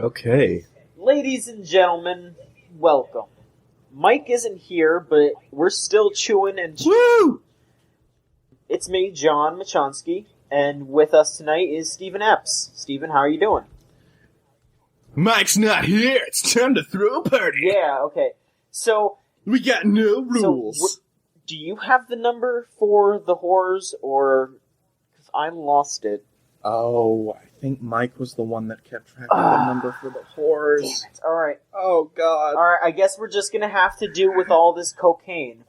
Okay. Ladies and gentlemen, welcome. Mike isn't here, but we're still chewing and Woo! It's me, John Machonsky, and with us tonight is Stephen Epps. Stephen, how are you doing? Mike's not here. It's time to throw a party. Yeah, okay. So... We got no rules. Do you have the number for the whores, or... Because I lost it. Oh, I think Mike was the one that kept track of the number for the whores. Damn it. Alright. Oh, God. Alright, I guess we're just gonna have to do with all this cocaine.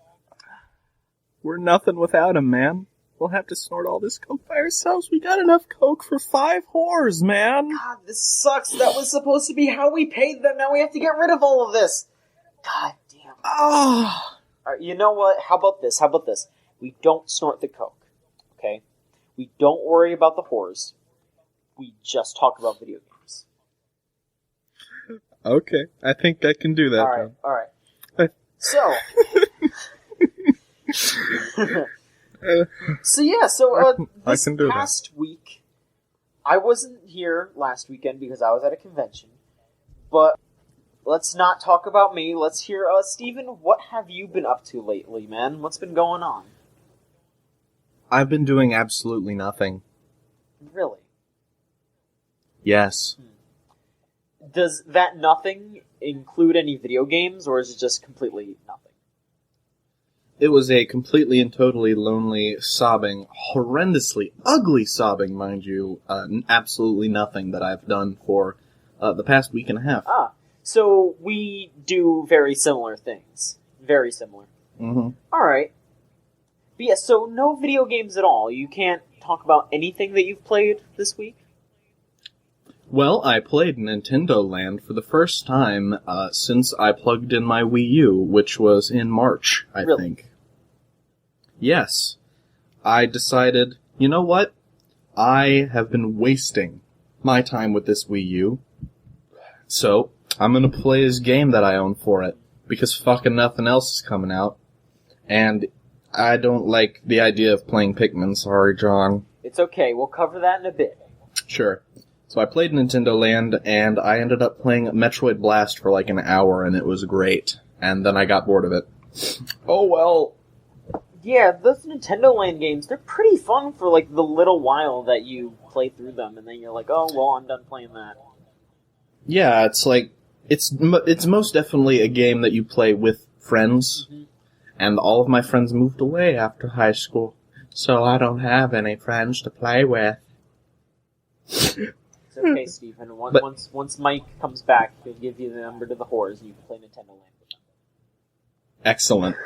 We're nothing without him, man. We'll have to snort all this coke by ourselves. We got enough coke for 5 whores, man. God, this sucks. That was supposed to be how we paid them. Now we have to get rid of all of this. God damn. Oh. Alright, you know what? How about this? We don't snort the coke. Okay? We don't worry about the whores. We just talk about video games. Okay, I think I can do that. Alright. So... this past week, I wasn't here last weekend because I was at a convention, but let's not talk about me. Let's hear, Steven, what have you been up to lately, man? What's been going on? I've been doing absolutely nothing. Really? Yes. Does that nothing include any video games, or is it just completely nothing? It was a completely and totally lonely, sobbing, horrendously ugly sobbing, mind you, absolutely nothing that I've done for the past week and a half. Ah, so we do very similar things. Very similar. Mm-hmm. Alright. But yeah, so no video games at all. You can't talk about anything that you've played this week? Well, I played Nintendo Land for the first time since I plugged in my Wii U, which was in March, I think. Yes. I decided, you know what? I have been wasting my time with this Wii U, so I'm gonna play this game that I own for it, because fucking nothing else is coming out, and I don't like the idea of playing Pikmin, sorry, John. It's okay, we'll cover that in a bit. Sure. So I played Nintendo Land, and I ended up playing Metroid Blast for like an hour, and it was great. And then I got bored of it. Oh well. Yeah, those Nintendo Land games, they're pretty fun for like the little while that you play through them, and then you're like, oh, well, I'm done playing that. Yeah, it's like, it's most definitely a game that you play with friends, and all of my friends moved away after high school, so I don't have any friends to play with. It's okay, Stephen. Once Mike comes back, he'll give you the number to the whores, and you can play Nintendo Land with them. Excellent.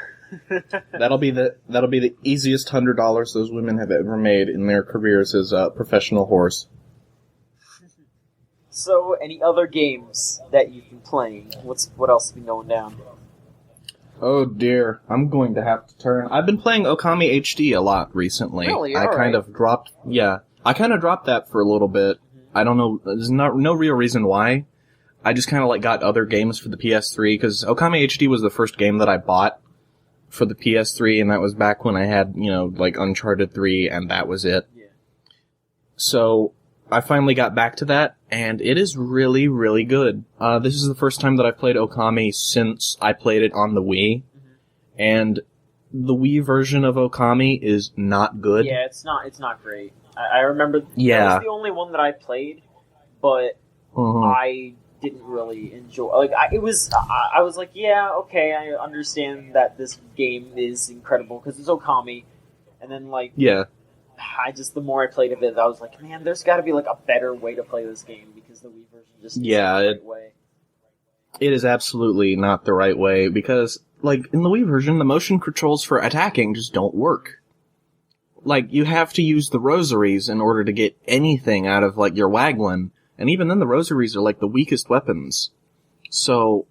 That'll be the easiest $100 those women have ever made in their careers as professional whores. So, any other games that you've been playing? What else has been going down? Oh dear, I'm going to have to turn. I've been playing Okami HD a lot recently. Really? I kind of dropped that for a little bit. I don't know, there's no real reason why. I just kind of got other games for the PS3, because Okami HD was the first game that I bought for the PS3, and that was back when I had, Uncharted 3, and that was it. Yeah. So, I finally got back to that, and it is really, really good. This is the first time that I've played Okami since I played it on the Wii, and the Wii version of Okami is not good. Yeah, it's not great. I remember that was the only one that I played, but I didn't really enjoy. I was like, yeah, okay, I understand that this game is incredible because it's Okami, and then the more I played of it, I was like, man, there's got to be a better way to play this game because the Wii version just isn't the right way. It is absolutely not the right way because, in the Wii version, the motion controls for attacking just don't work. You have to use the rosaries in order to get anything out of, your Waglin. And even then, the rosaries are, the weakest weapons. So,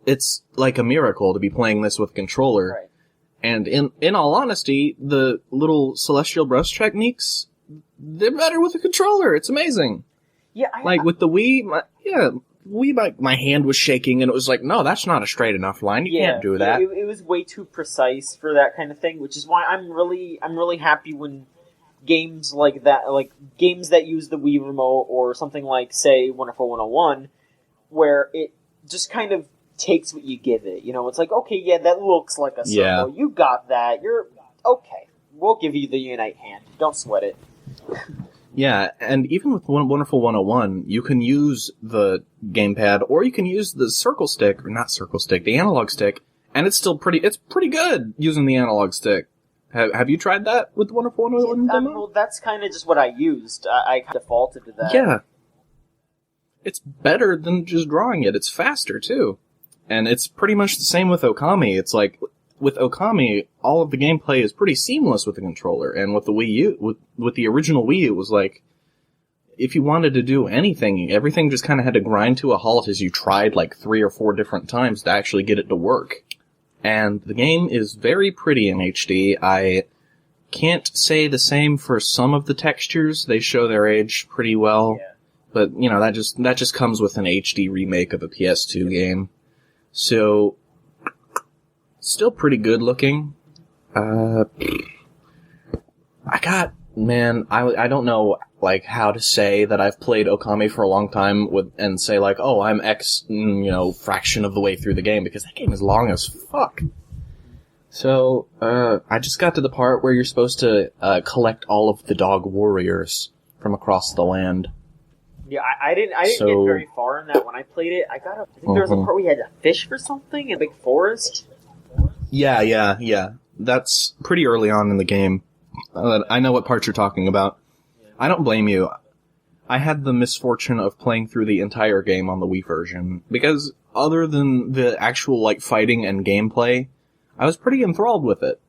it's a miracle to be playing this with a controller. Right. And in all honesty, the little celestial brush techniques, they're better with a controller. It's amazing. Yeah. With the Wii, my hand was shaking, and it was no, that's not a straight enough line. You can't do that. It was way too precise for that kind of thing, which is why I'm really happy when games like that, like games that use the Wii remote, or something like, say, Wonderful 101, where it just kind of takes what you give it. You know, it's like, okay, yeah, that looks like a circle. You got that. You're okay. We'll give you the Unite hand. Don't sweat it. Yeah, and even with Wonderful 101, you can use the gamepad, or you can use the circle stick, or not circle stick, the analog stick, and it's pretty good using the analog stick. Have you tried that with the Wonderful 101 demo? Well, that's kind of just what I used. I defaulted to that. Yeah. It's better than just drawing it. It's faster, too. And it's pretty much the same with Okami. It's like, with Okami, all of the gameplay is pretty seamless with the controller, and with the Wii U, with the original Wii, it was like, if you wanted to do anything, everything just kind of had to grind to a halt as you tried like 3 or 4 different times to actually get it to work. And the game is very pretty in HD. I can't say the same for some of the textures. They show their age pretty well. Yeah. But, you know, that just comes with an HD remake of a PS2 game. So, still pretty good looking. I don't know, like, how to say that I've played Okami for a long time and say, like, oh, I'm X, fraction of the way through the game, because that game is long as fuck. So, I just got to the part where you're supposed to, collect all of the dog warriors from across the land. Yeah, I didn't get very far in that when I played it. I think there was a part where you had to fish for something in a big forest. Yeah. That's pretty early on in the game. I know what part you're talking about. Yeah. I don't blame you. I had the misfortune of playing through the entire game on the Wii version, because other than the actual, like, fighting and gameplay, I was pretty enthralled with it.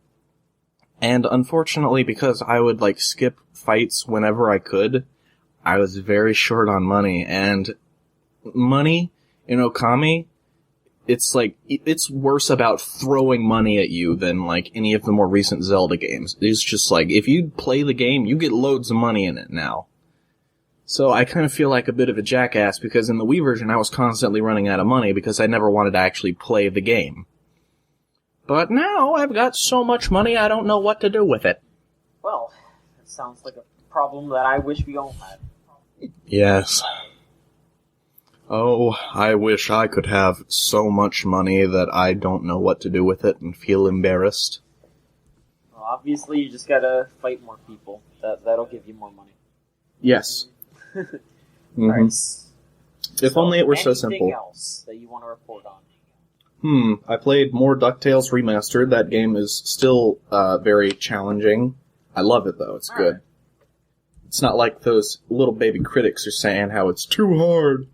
And unfortunately, because I would, like, skip fights whenever I could, I was very short on money, and money in Okami, it's like, it's worse about throwing money at you than, like, any of the more recent Zelda games. It's just like, if you play the game, you get loads of money in it now. So I kind of feel like a bit of a jackass, because in the Wii version I was constantly running out of money because I never wanted to actually play the game. But now I've got so much money I don't know what to do with it. Well, that sounds like a problem that I wish we all had. Yes. Oh, I wish I could have so much money that I don't know what to do with it and feel embarrassed. Well, obviously you just gotta fight more people. That'll give you more money. Yes. Mm-hmm. Right. If only it were so simple. Anything else that you want to report on? I played more DuckTales Remastered. That game is still very challenging. I love it, though. It's good. Right. It's not like those little baby critics are saying how it's too hard.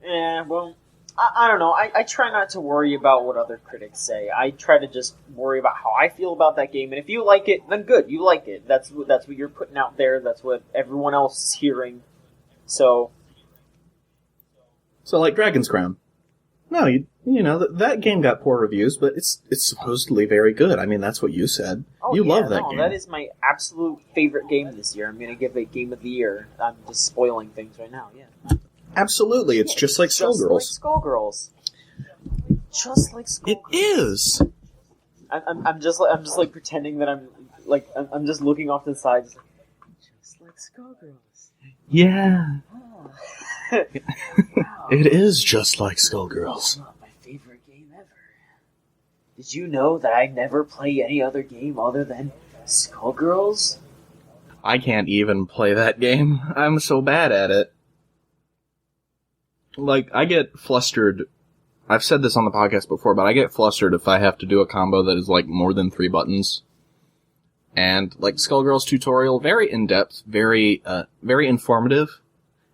Yeah, well, I don't know. I try not to worry about what other critics say. I try to just worry about how I feel about that game. And if you like it, then good. You like it. That's what you're putting out there. That's what everyone else is hearing. So like Dragon's Crown. No, you know, that game got poor reviews, but it's supposedly very good. I mean, that's what you said. Oh, you love that game. That is my absolute favorite game this year. I'm going to give it Game of the Year. I'm just spoiling things right now, yeah. Absolutely, it's just like Skullgirls. Just like Skullgirls. Just like Skullgirls. It is. I'm just like pretending that I'm just looking off to the side, just like Skullgirls. Yeah. Oh. Wow. It is just like Skullgirls. It's not my favorite game ever. Did you know that I never play any other game other than Skullgirls? I can't even play that game. I'm so bad at it. Like, I get flustered. I've said this on the podcast before, but I get flustered if I have to do a combo that is, like, more than 3 buttons. And, like, Skullgirls tutorial, very in-depth, very informative.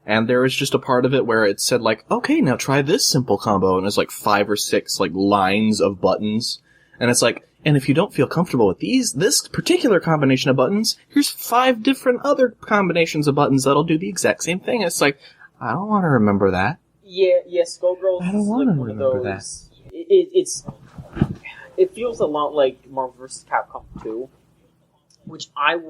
And there was just a part of it where it said, like, okay, now try this simple combo. And it's, like, 5 or 6, like, lines of buttons. And it's like, and if you don't feel comfortable with this particular combination of buttons, here's 5 different other combinations of buttons that'll do the exact same thing. It's like, I don't want to remember that. Yeah, Skullgirls is like one of those. It feels a lot like Marvel vs. Capcom 2, which I'm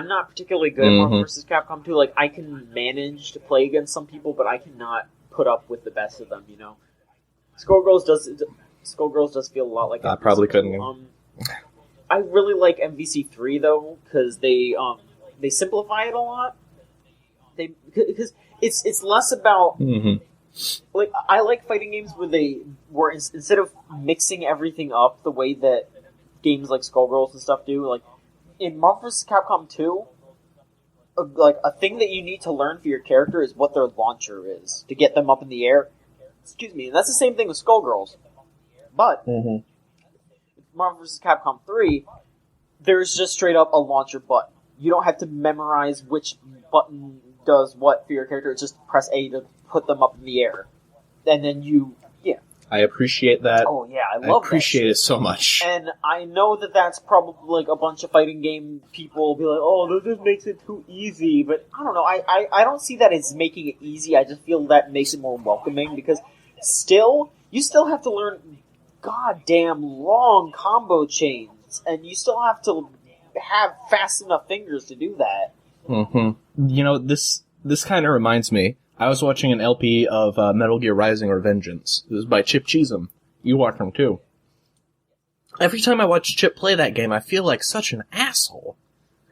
not particularly good at Marvel vs. Capcom 2. Like, I can manage to play against some people, but I cannot put up with the best of them. You know, Skullgirls does feel a lot like. I probably couldn't. I really like MVC3 though, because they they simplify it a lot. Because it's less about like I like fighting games where instead of mixing everything up the way that games like Skullgirls and stuff do, like in Marvel vs. Capcom 2, like a thing that you need to learn for your character is what their launcher is to get them up in the air. Excuse me, and that's the same thing with Skullgirls. But Marvel vs. Capcom 3, there's just straight up a launcher button. You don't have to memorize which button does what for your character. It's just press A to put them up in the air. And then I appreciate that. Oh yeah, I love appreciate it so much. And I know that that's probably like a bunch of fighting game people will be like, oh, this just makes it too easy. But I don't know, I don't see that as making it easy. I just feel that makes it more welcoming because you still have to learn goddamn long combo chains. And you still have to have fast enough fingers to do that. You know, this kind of reminds me. I was watching an LP of Metal Gear Rising or Vengeance. This is by Chip Cheesem. You watch them too. Every time I watch Chip play that game, I feel like such an asshole.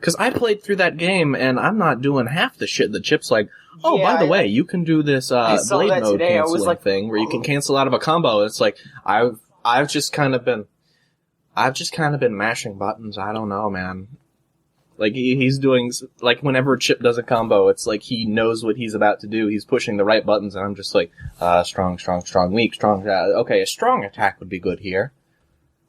Because I played through that game, and I'm not doing half the shit that Chip's like, oh, by the way, you can do this blade mode canceling thing where you can cancel out of a combo. It's like, I've just kind of been mashing buttons. I don't know, man. Like, he's doing, like, whenever Chip does a combo, it's like he knows what he's about to do. He's pushing the right buttons, and I'm just like, strong, weak, strong. Okay, a strong attack would be good here.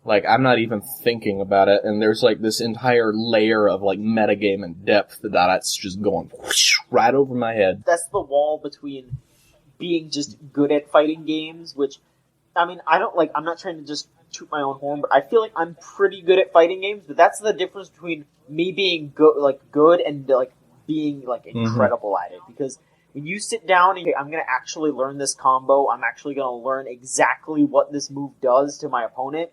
Like, I'm not even thinking about it, and there's, like, this entire layer of, like, metagame and depth that's just going whoosh, right over my head. That's the wall between being just good at fighting games, which, I mean, I'm not trying to just toot my own horn, but I feel like I'm pretty good at fighting games, but that's the difference between me being good and like being like incredible at it. Because when you sit down and I'm going to actually learn this combo, I'm actually going to learn exactly what this move does to my opponent,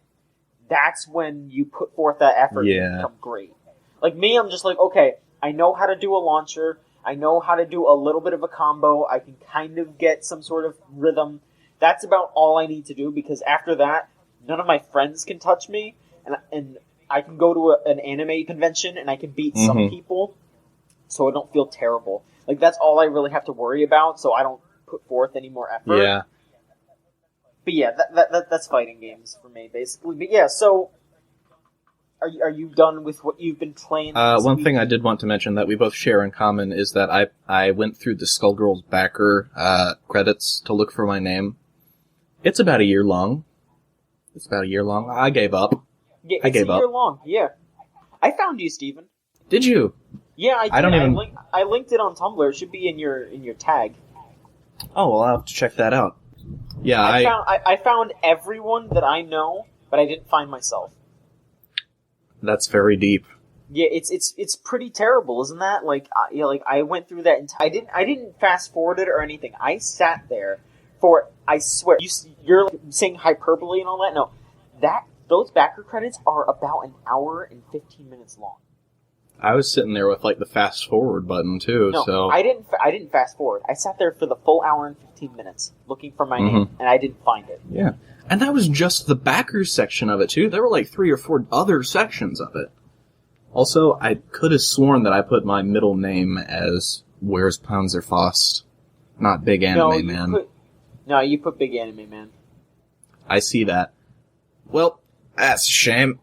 that's when you put forth that effort and become great. Like me, I'm just like, okay, I know how to do a launcher, I know how to do a little bit of a combo, I can kind of get some sort of rhythm. That's about all I need to do, because after that, none of my friends can touch me, and I can go to an anime convention and I can beat some people, so I don't feel terrible. Like, that's all I really have to worry about, so I don't put forth any more effort. Yeah. But yeah, that's fighting games for me, basically. But yeah, so are you done with what you've been playing? One thing I did want to mention that we both share in common is that I went through the Skullgirls backer credits to look for my name. It's about a year long. I gave up. Yeah, it's a year long. Yeah, I found you, Steven. Did you? Yeah, I did. I don't even. I linked it on Tumblr. It should be in your tag. Oh well, I'll have to check that out. Yeah, I found everyone that I know, but I didn't find myself. That's very deep. Yeah, it's pretty terrible, isn't that? Like, I went through that. I didn't fast forward it or anything. I sat there for. I swear, you're like saying hyperbole and all that. No, those backer credits are about an hour and 15 minutes long. I was sitting there with like the fast forward button too. No, so I didn't fast forward. I sat there for the full hour and 15 minutes looking for my name, and I didn't find it. Yeah, and that was just the backers section of it too. There were like 3 or 4 other sections of it. Also, I could have sworn that I put my middle name as Where's Panzerfaust, not Big Anime Man. You put Big Anime Man. I see that. Well, that's a shame.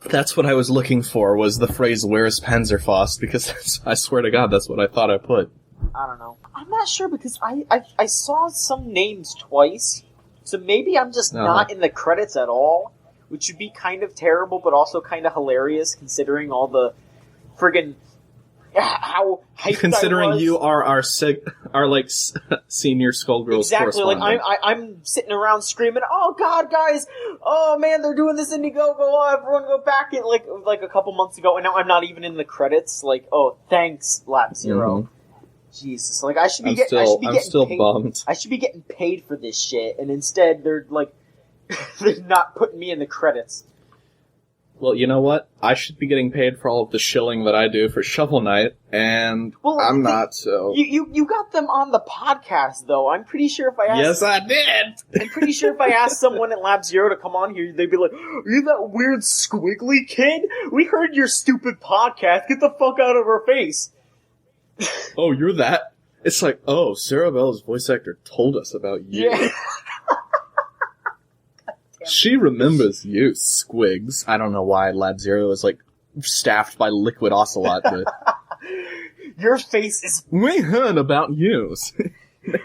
That's what I was looking for, was the phrase, where's Panzerfaust, because I swear to God, that's what I thought I put. I don't know. I'm not sure, because I saw some names twice, so maybe I'm just not in the credits at all, which would be kind of terrible, but also kind of hilarious, considering all the friggin' how hyped considering I was. You are our senior Skullgirls exactly. Like correspondent. I'm sitting around screaming, "Oh God, guys! Oh man, they're doing this Indiegogo! Oh, everyone go back!" It like a couple months ago, and now I'm not even in the credits. Like, oh, thanks, Lap Zero. Jesus, like I should be getting bummed. I should be getting paid for this shit, and instead they're like they're not putting me in the credits. Well, you know what? I should be getting paid for all of the shilling that I do for Shovel Knight, and I'm not, so... You got them on the podcast, though. I'm pretty sure if I asked... Yes, I did! I'm pretty sure if I asked someone at Lab Zero to come on here, they'd be like, are you that weird squiggly kid? We heard your stupid podcast. Get the fuck out of our face. Oh, you're that? It's like, oh, Sarah Bella's voice actor told us about you. Yeah. She remembers you, Squigs. I don't know why Lab Zero is, like, staffed by Liquid Ocelot, but... Your face is... We heard about you.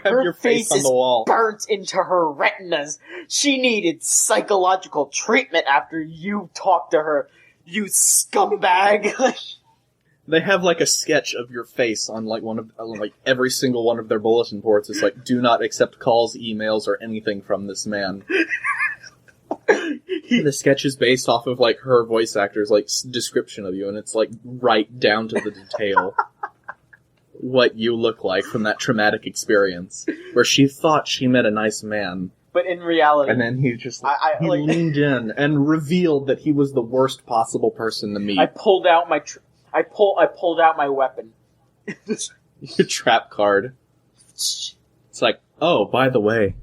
Have your face on the wall. Burnt into her retinas. She needed psychological treatment after you talked to her, you scumbag. They have, like, a sketch of your face on, like, every single one of their bulletin boards. It's like, do not accept calls, emails, or anything from this man. The sketch is based off of, like, her voice actor's, like, description of you, and it's, like, right down to the detail what you look like from that traumatic experience, where she thought she met a nice man. But in reality... And then he just, he leaned in and revealed that he was the worst possible person to meet. I pulled out my... I pulled out my weapon. Your trap card. It's like, oh, by the way...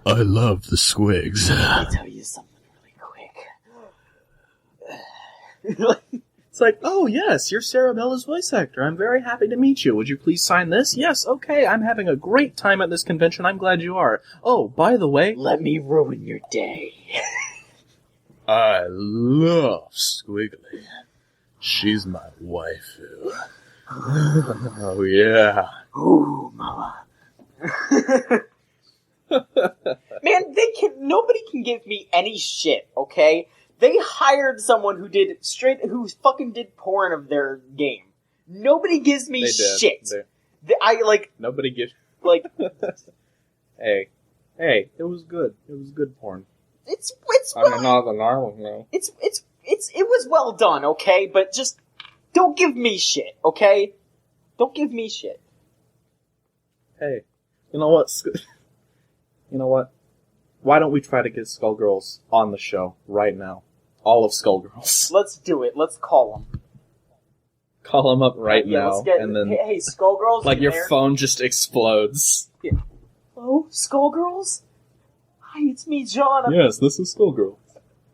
I love the Squigs. Let me tell you something really quick. It's like, oh yes, you're Sarah Bella's voice actor. I'm very happy to meet you. Would you please sign this? Yes, okay, I'm having a great time at this convention. I'm glad you are. Oh, by the way... Let me ruin your day. I love Squiggly. She's my waifu. Oh yeah. Ooh, mama. Man, nobody can give me any shit, okay? They hired someone who fucking did porn of their game. Nobody gives me shit. Nobody gives... Like... Hey, it was good. It was good porn. It was well done, okay? But just, don't give me shit, okay? Don't give me shit. Hey, you know what? You know what? Why don't we try to get Skullgirls on the show right now? All of Skullgirls. Let's do it. Let's call them. Call them up right now. And then, hey, Skullgirls. Like your phone just explodes. Yeah. Hello, Skullgirls? Hi, it's me, John. Yes, this is Skullgirls.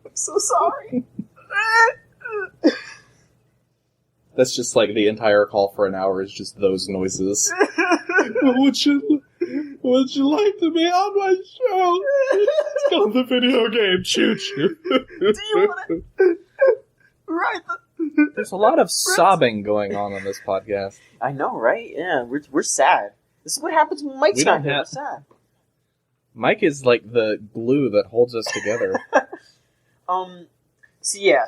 I'm so sorry. That's just like the entire call for an hour is just those noises. Would you like to be on my show? It's called the video game Choo Choo. Do you want to... Right. There's a lot of sobbing going on this podcast. I know, right? Yeah, we're sad. This is what happens when Mike's not here. We're sad. Mike is like the glue that holds us together.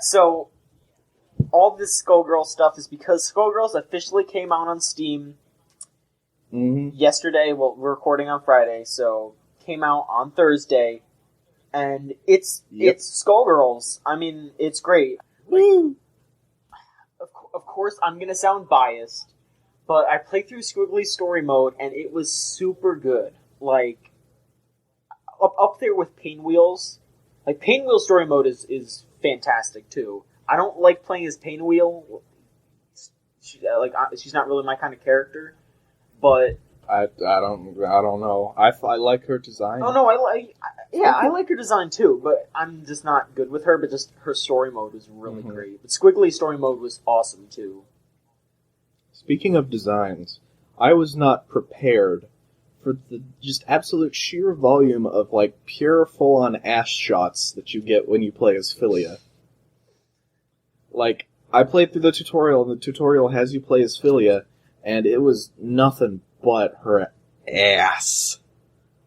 So all this Skullgirl stuff is because Skullgirls officially came out on Steam yesterday. Well, we're recording on Friday, so came out on Thursday, and it's Skullgirls. I mean, it's great. Woo! Of course, I'm gonna sound biased, but I played through Squiggly Story Mode, and it was super good. Like, up there with Painwheel's. Like, Painwheel Story Mode is fantastic, too. I don't like playing as Painwheel. She's not really my kind of character, but... I don't know. I like her design. Oh, no, I like her design, too, but I'm just not good with her, but just her story mode was really great. But Squiggly Story Mode was awesome, too. Speaking of designs, I was not prepared for the just absolute sheer volume of, like, pure full-on ass shots that you get when you play as Philia. Like, I played through the tutorial, and the tutorial has you play as Philia, and it was nothing but her ass.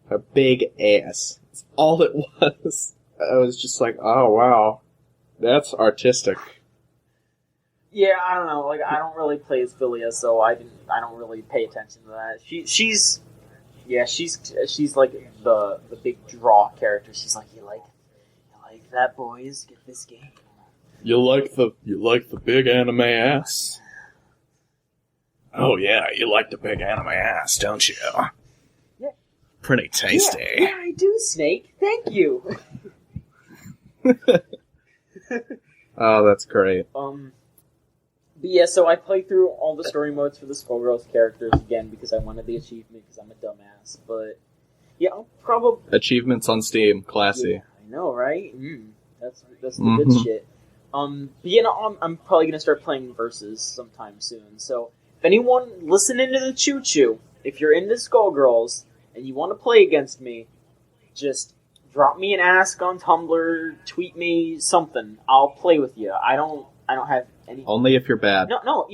Her big ass. That's all it was. I was just like, oh wow, that's artistic. Yeah, I don't know. Like, I don't really play as Philia, so I don't really pay attention to that. She's like the big draw character. She's like, you like that, boys? Get this game. You like the big anime ass? Oh yeah, you like the big anime ass, don't you? Yeah. Pretty tasty. Yeah, I do, Snake. Thank you. Oh, that's great. But yeah, so I played through all the story modes for the Skullgirls characters again because I wanted the achievement because I'm a dumbass. But yeah, I'll probably achievements on Steam, classy. Yeah, I know, right? That's the good shit. But you know, I'm probably gonna start playing Versus sometime soon. So if anyone listening to the Choo Choo, if you're into Skullgirls and you want to play against me, just drop me an ask on Tumblr, tweet me something. I'll play with you. I don't have any. Only if you're bad. No.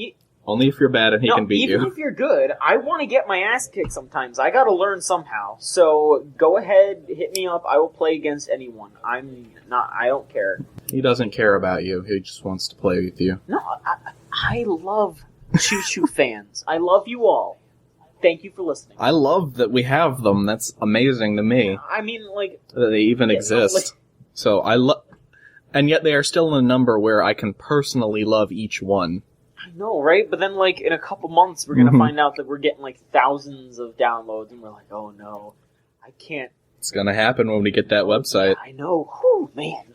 Only if you're bad and he can beat you. Even if you're good, I want to get my ass kicked sometimes. I gotta learn somehow. So go ahead, hit me up. I will play against anyone. I don't care. He doesn't care about you. He just wants to play with you. No, I love Choo Choo fans. I love you all. Thank you for listening. I love that we have them. That's amazing to me. I mean, like... That they even exist. So I love... And yet they are still in a number where I can personally love each one. I know, right? But then, like, in a couple months, we're gonna find out that we're getting, like, thousands of downloads, and we're like, oh no, I can't... It's gonna happen when we get that website. Yeah, I know. Whew, man.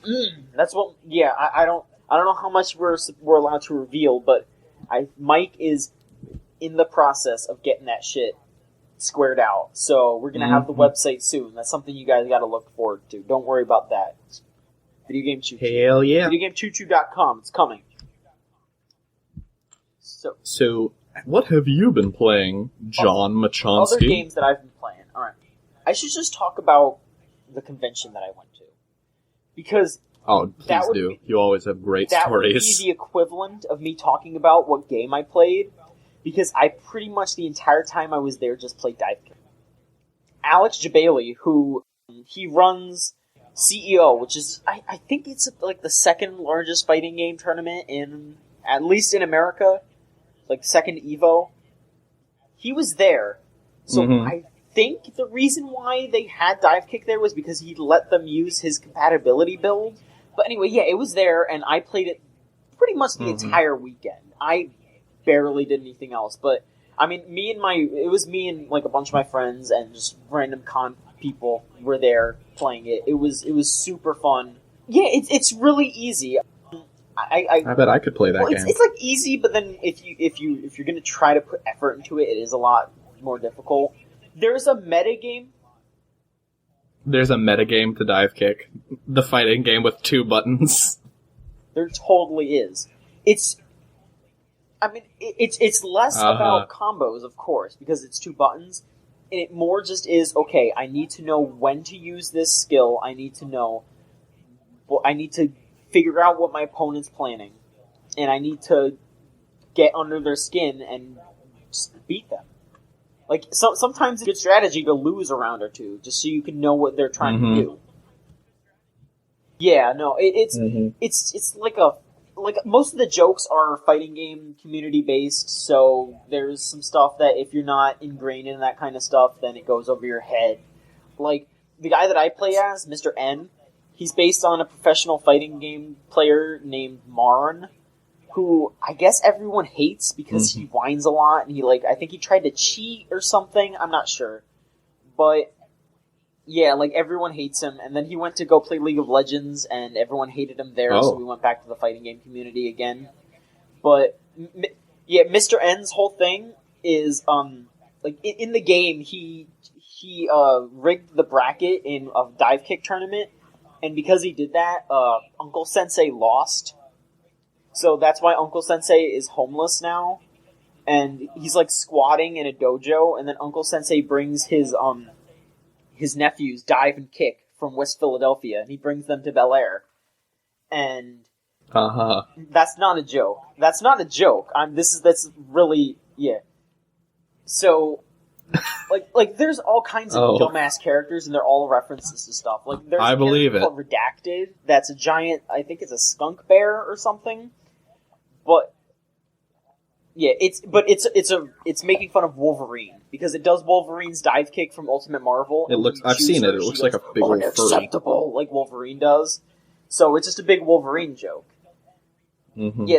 That's what... Yeah, I don't know how much we're allowed to reveal, but Mike is in the process of getting that shit squared out. So we're gonna have the website soon. That's something you guys gotta look forward to. Don't worry about that. Video Game Choo Choo. Hell yeah. VideoGameChooChoo.com. It's coming. So, what have you been playing, John Machonsky? Other games that I've been playing. Alright. I should just talk about the convention that I went to. Because... Oh, please do. You always have great stories. That would be the equivalent of me talking about what game I played. Because I pretty much the entire time I was there just played Divekick. Alex Jabali, who he runs CEO, which is, I think it's like the second largest fighting game tournament at least in America. Like second Evo. He was there. So I think the reason why they had Divekick there was because he let them use his compatibility build. But anyway, yeah, it was there, and I played it pretty much the entire weekend. I barely did anything else, but I mean, it was me and like a bunch of my friends and just random con people were there playing it. It was super fun. Yeah, it's really easy. I bet I could play that game. It's like easy, but then if you're gonna try to put effort into it, it is a lot more difficult. There's a metagame. There's a metagame to Divekick, the fighting game with 2 buttons. There totally is. It's less about combos, of course, because it's 2 buttons, and it more just is, okay, I need to know when to use this skill, I need to figure out what my opponent's planning, and I need to get under their skin and just beat them. Like, sometimes it's a good strategy to lose a round or 2, just so you can know what they're trying to do. Yeah, no, it's like most of the jokes are fighting game community based, so there's some stuff that if you're not ingrained in that kind of stuff, then it goes over your head. Like, the guy that I play as, Mr. N, he's based on a professional fighting game player named Marn, who I guess everyone hates because he whines a lot, and I think he tried to cheat or something, I'm not sure. But, yeah, everyone hates him, and then he went to go play League of Legends, and everyone hated him there, so we went back to the fighting game community again. But, yeah, Mr. N's whole thing is, in the game, he rigged the bracket in a Divekick tournament, and because he did that, Uncle Sensei lost. So that's why Uncle Sensei is homeless now, and he's squatting in a dojo, and then Uncle Sensei brings his nephews, Dive and Kick, from West Philadelphia, and he brings them to Bel Air. And that's not a joke. That's not a joke. That's really, yeah. So, there's all kinds of dumbass characters, and they're all references to stuff. There's I believe it. Called Redacted. That's a giant. I think it's a skunk bear or something. But yeah, it's making fun of Wolverine because it does Wolverine's dive kick from Ultimate Marvel. I've seen it. It looks like a big old furry. Unacceptable, like Wolverine does. So it's just a big Wolverine joke. Yeah,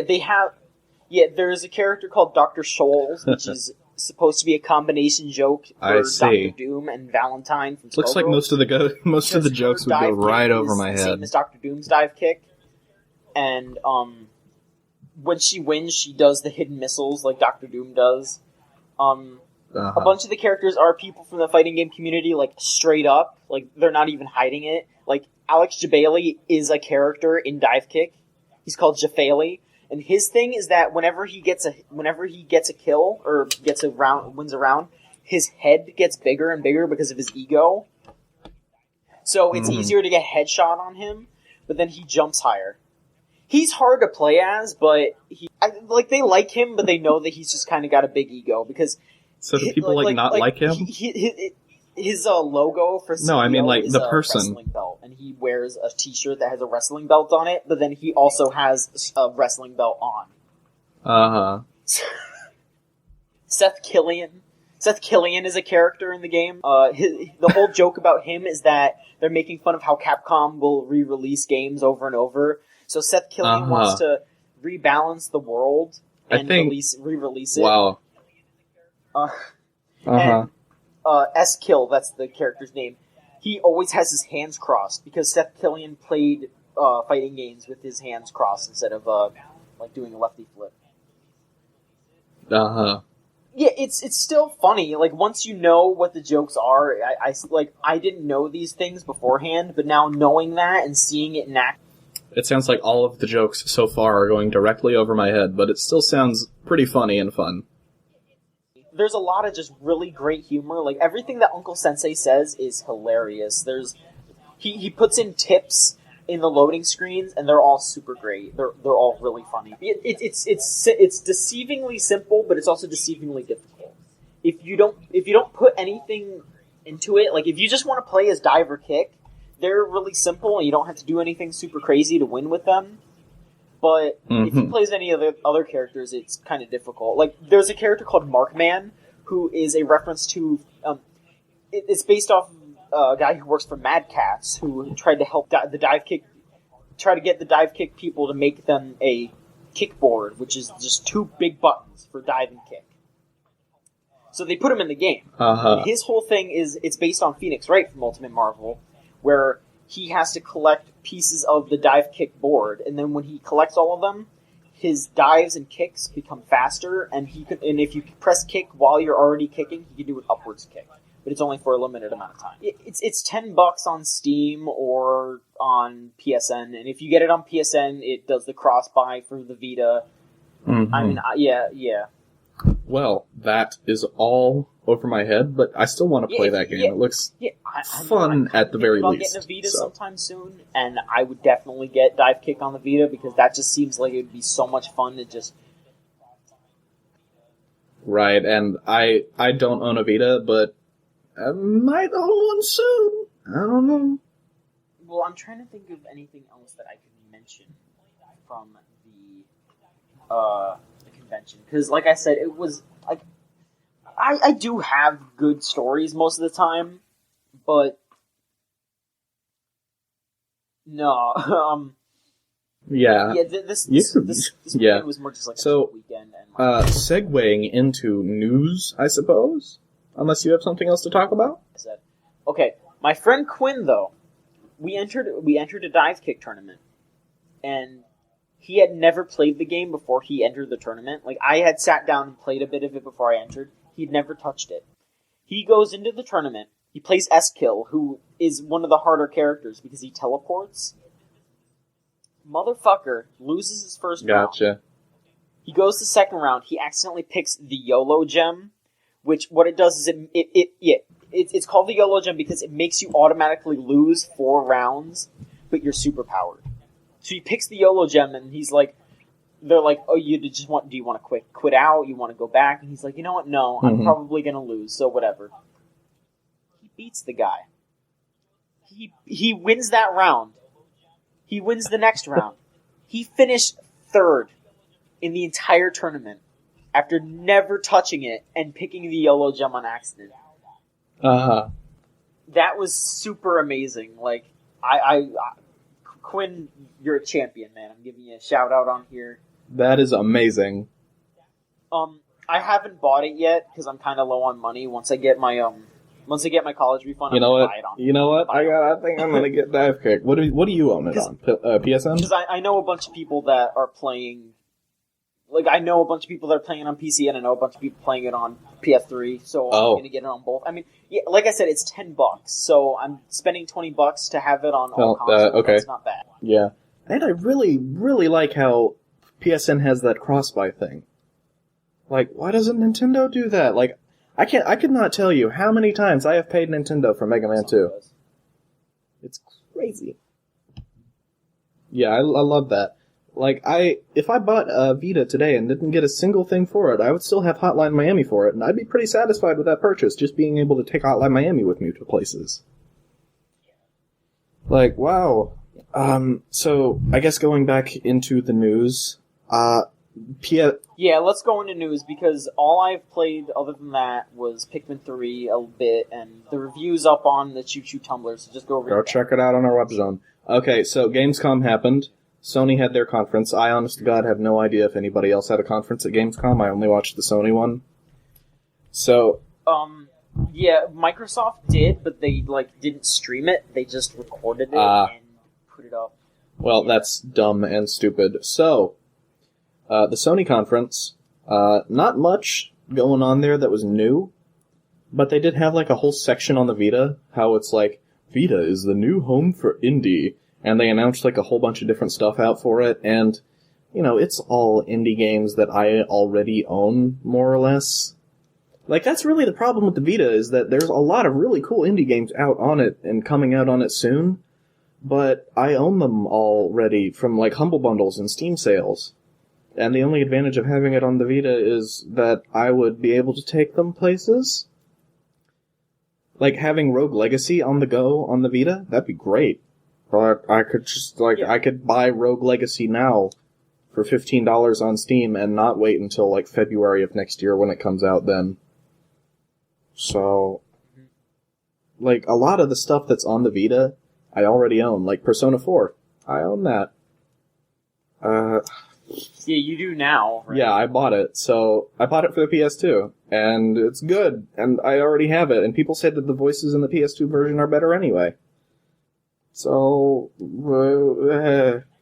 there's a character called Dr. Scholes, which is supposed to be a combination joke for Dr. Doom and Valentine from Skullgirls. Looks like most of the jokes would go right over my head. Same as Dr. Doom's dive kick. and when she wins, she does the hidden missiles like Doctor Doom does. A bunch of the characters are people from the fighting game community, like, straight up. Like, they're not even hiding it. Like, Alex Jabali is a character in Divekick. He's called Jafali. And his thing is that whenever he gets a kill, or wins a round, his head gets bigger and bigger because of his ego. So it's easier to get headshot on him, but then he jumps higher. He's hard to play as, but they like him, but they know that he's just kind of got a big ego, because... So do people not like him? His logo for CEO is the a person. Wrestling belt, and he wears a T-shirt that has a wrestling belt on it. But then he also has a wrestling belt on. Seth Killian. Seth Killian is a character in the game. The whole joke about him is that they're making fun of how Capcom will re-release games over and over. So Seth Killian wants to rebalance the world and re-release it. Wow. And S-Kill, that's the character's name, he always has his hands crossed, because Seth Killian played fighting games with his hands crossed instead of doing a lefty flip. Yeah, it's still funny. Like, once you know what the jokes are, I didn't know these things beforehand, but now knowing that and seeing it in action... It sounds like all of the jokes so far are going directly over my head, but it still sounds pretty funny and fun. There's a lot of just really great humor. Like, everything that Uncle Sensei says is hilarious. He puts in tips in the loading screens, and they're all super great. They're all really funny. It's deceivingly simple, but it's also deceivingly difficult. If you don't put anything into it, like, if you just want to play as Divekick, they're really simple, and you don't have to do anything super crazy to win with them. But if he plays any of the other characters, it's kind of difficult. Like, there's a character called Markman, who is a reference to... it's based off a guy who works for Mad Cats, who tried to help get the Divekick people to make them a kickboard, which is just 2 big buttons for dive and kick. So they put him in the game. His whole thing is, it's based on Phoenix Wright from Ultimate Marvel, where... he has to collect pieces of the dive kick board, and then when he collects all of them, his dives and kicks become faster, and if you press kick while you're already kicking, he can do an upwards kick. But it's only for a limited amount of time. It's $10 on Steam or on PSN, and if you get it on PSN, it does the cross-buy for the Vita. I mean, yeah. Well, that is all over my head, but I still want to play that game. It looks fun at the very least. I'm getting a Vita sometime soon, and I would definitely get Divekick on the Vita, because that just seems like it would be so much fun to just... Right, and I don't own a Vita, but I might own one soon. I don't know. Well, I'm trying to think of anything else that I could mention from the convention, because, like I said, it was like I do have good stories most of the time, but no, this weekend was more just like a weekend. And segueing into news, I suppose, unless you have something else to talk about. I said, okay, my friend Quinn, though, we entered a Divekick tournament, and he had never played the game before he entered the tournament. Like, I had sat down and played a bit of it before I entered. He'd never touched it. He goes into the tournament. He plays S-Kill, who is one of the harder characters because he teleports. Motherfucker loses his first round. Gotcha. He goes to second round. He accidentally picks the YOLO gem, which what it does is it's called the YOLO gem because it makes you automatically lose 4 rounds, but you're super powered. So he picks the YOLO gem, and they're like, oh, do you want to quit out? You want to go back? And he's like, you know what? No, I'm probably going to lose, so whatever. He beats the guy. He wins that round. He wins the next round. He finished 3rd in the entire tournament after never touching it and picking the YOLO gem on accident. That was super amazing. Like, Quinn, you're a champion, man. I'm giving you a shout out on here. That is amazing. I haven't bought it yet because I'm kind of low on money. Once I get my Once I get my college refund, I'm going to buy it on. You know what? I think I'm gonna get Divekick. What do you own it on? PSN? Because I know a bunch of people that are playing. Like, I know a bunch of people that are playing it on PC, and I know a bunch of people playing it on PS3, so I'm going to get it on both. I mean, yeah, like I said, it's $10, so I'm spending $20 to have it on all consoles. Okay. That's not bad. Yeah. And I really, really like how PSN has that cross-buy thing. Like, why doesn't Nintendo do that? Like, I could not tell you how many times I have paid Nintendo for Mega Man 2. It's crazy. Yeah, I love that. Like, if I bought a Vita today and didn't get a single thing for it, I would still have Hotline Miami for it, and I'd be pretty satisfied with that purchase, just being able to take Hotline Miami with me to places. Like, wow. So, I guess going back into the news, Yeah, let's go into news, because all I've played other than that was Pikmin 3 a bit, and the review's up on the Choo Choo Tumblr, so just go read that. Check it out on our web zone. Okay, so Gamescom happened. Sony had their conference. I, honest to God, have no idea if anybody else had a conference at Gamescom. I only watched the Sony one. So... yeah, Microsoft did, but they, didn't stream it. They just recorded it and put it up. Well, that's dumb and stupid. So, the Sony conference, not much going on there that was new, but they did have, a whole section on the Vita, how it's Vita is the new home for indie. And they announced, a whole bunch of different stuff out for it, and, it's all indie games that I already own, more or less. That's really the problem with the Vita, is that there's a lot of really cool indie games out on it, and coming out on it soon, but I own them already from, Humble Bundles and Steam sales. And the only advantage of having it on the Vita is that I would be able to take them places. Having Rogue Legacy on the go on the Vita, that'd be great. But I could just, I could buy Rogue Legacy now for $15 on Steam and not wait until, February of next year when it comes out then. So, a lot of the stuff that's on the Vita, I already own. Persona 4. I own that. Yeah, you do now, right? Yeah, I bought it. So, I bought it for the PS2. And it's good. And I already have it. And people say that the voices in the PS2 version are better anyway. So,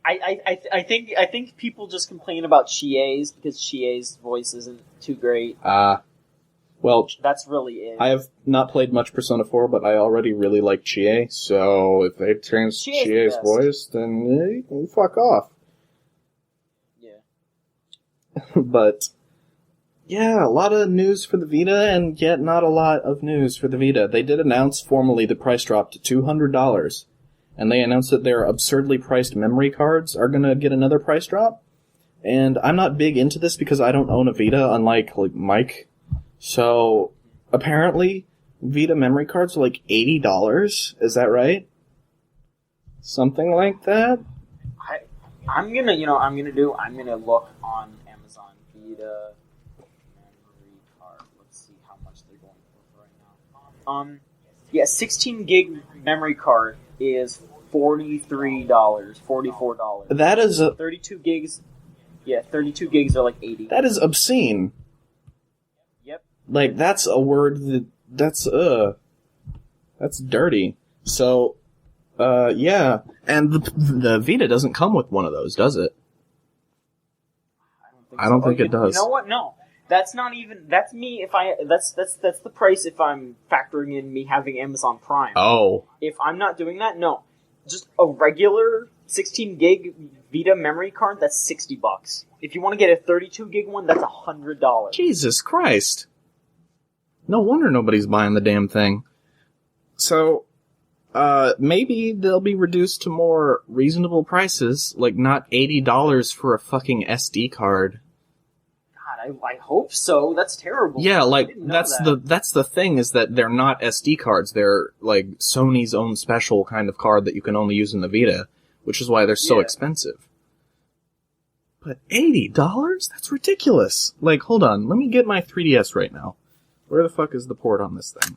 I think people just complain about Chie's because Chie's voice isn't too great. Well, that's really it. I have not played much Persona 4, but I already really like Chie, so if they change Chie's voice, then you can fuck off. Yeah. But, yeah, a lot of news for the Vita, and yet not a lot of news for the Vita. They did announce formally the price drop to $200. And they announced that their absurdly priced memory cards are gonna get another price drop. And I'm not big into this because I don't own a Vita, unlike Mike. So, apparently, Vita memory cards are $80. Is that right? Something like that? I'm gonna look on Amazon Vita memory card. Let's see how much they're going for right now. Yeah, 16 gig memory card is $43, $44. That is 32 gigs. Yeah, 32 gigs are $80. That is obscene. Yep. That's a word that's dirty. So, yeah. And the Vita doesn't come with one of those, does it? I don't think it does. You know what? No. That's not even. That's me. That's the price if I'm factoring in me having Amazon Prime. Oh. If I'm not doing that, no. Just a regular 16 gig Vita memory card. That's $60. If you want to get a 32 gig one, that's $100. Jesus Christ! No wonder nobody's buying the damn thing. So, maybe they'll be reduced to more reasonable prices, not $80 for a fucking SD card. I hope so. That's terrible. Yeah, that's the thing, is that they're not SD cards. They're Sony's own special kind of card that you can only use in the Vita, which is why they're so expensive. But $80? That's ridiculous. Hold on, let me get my 3DS right now. Where the fuck is the port on this thing?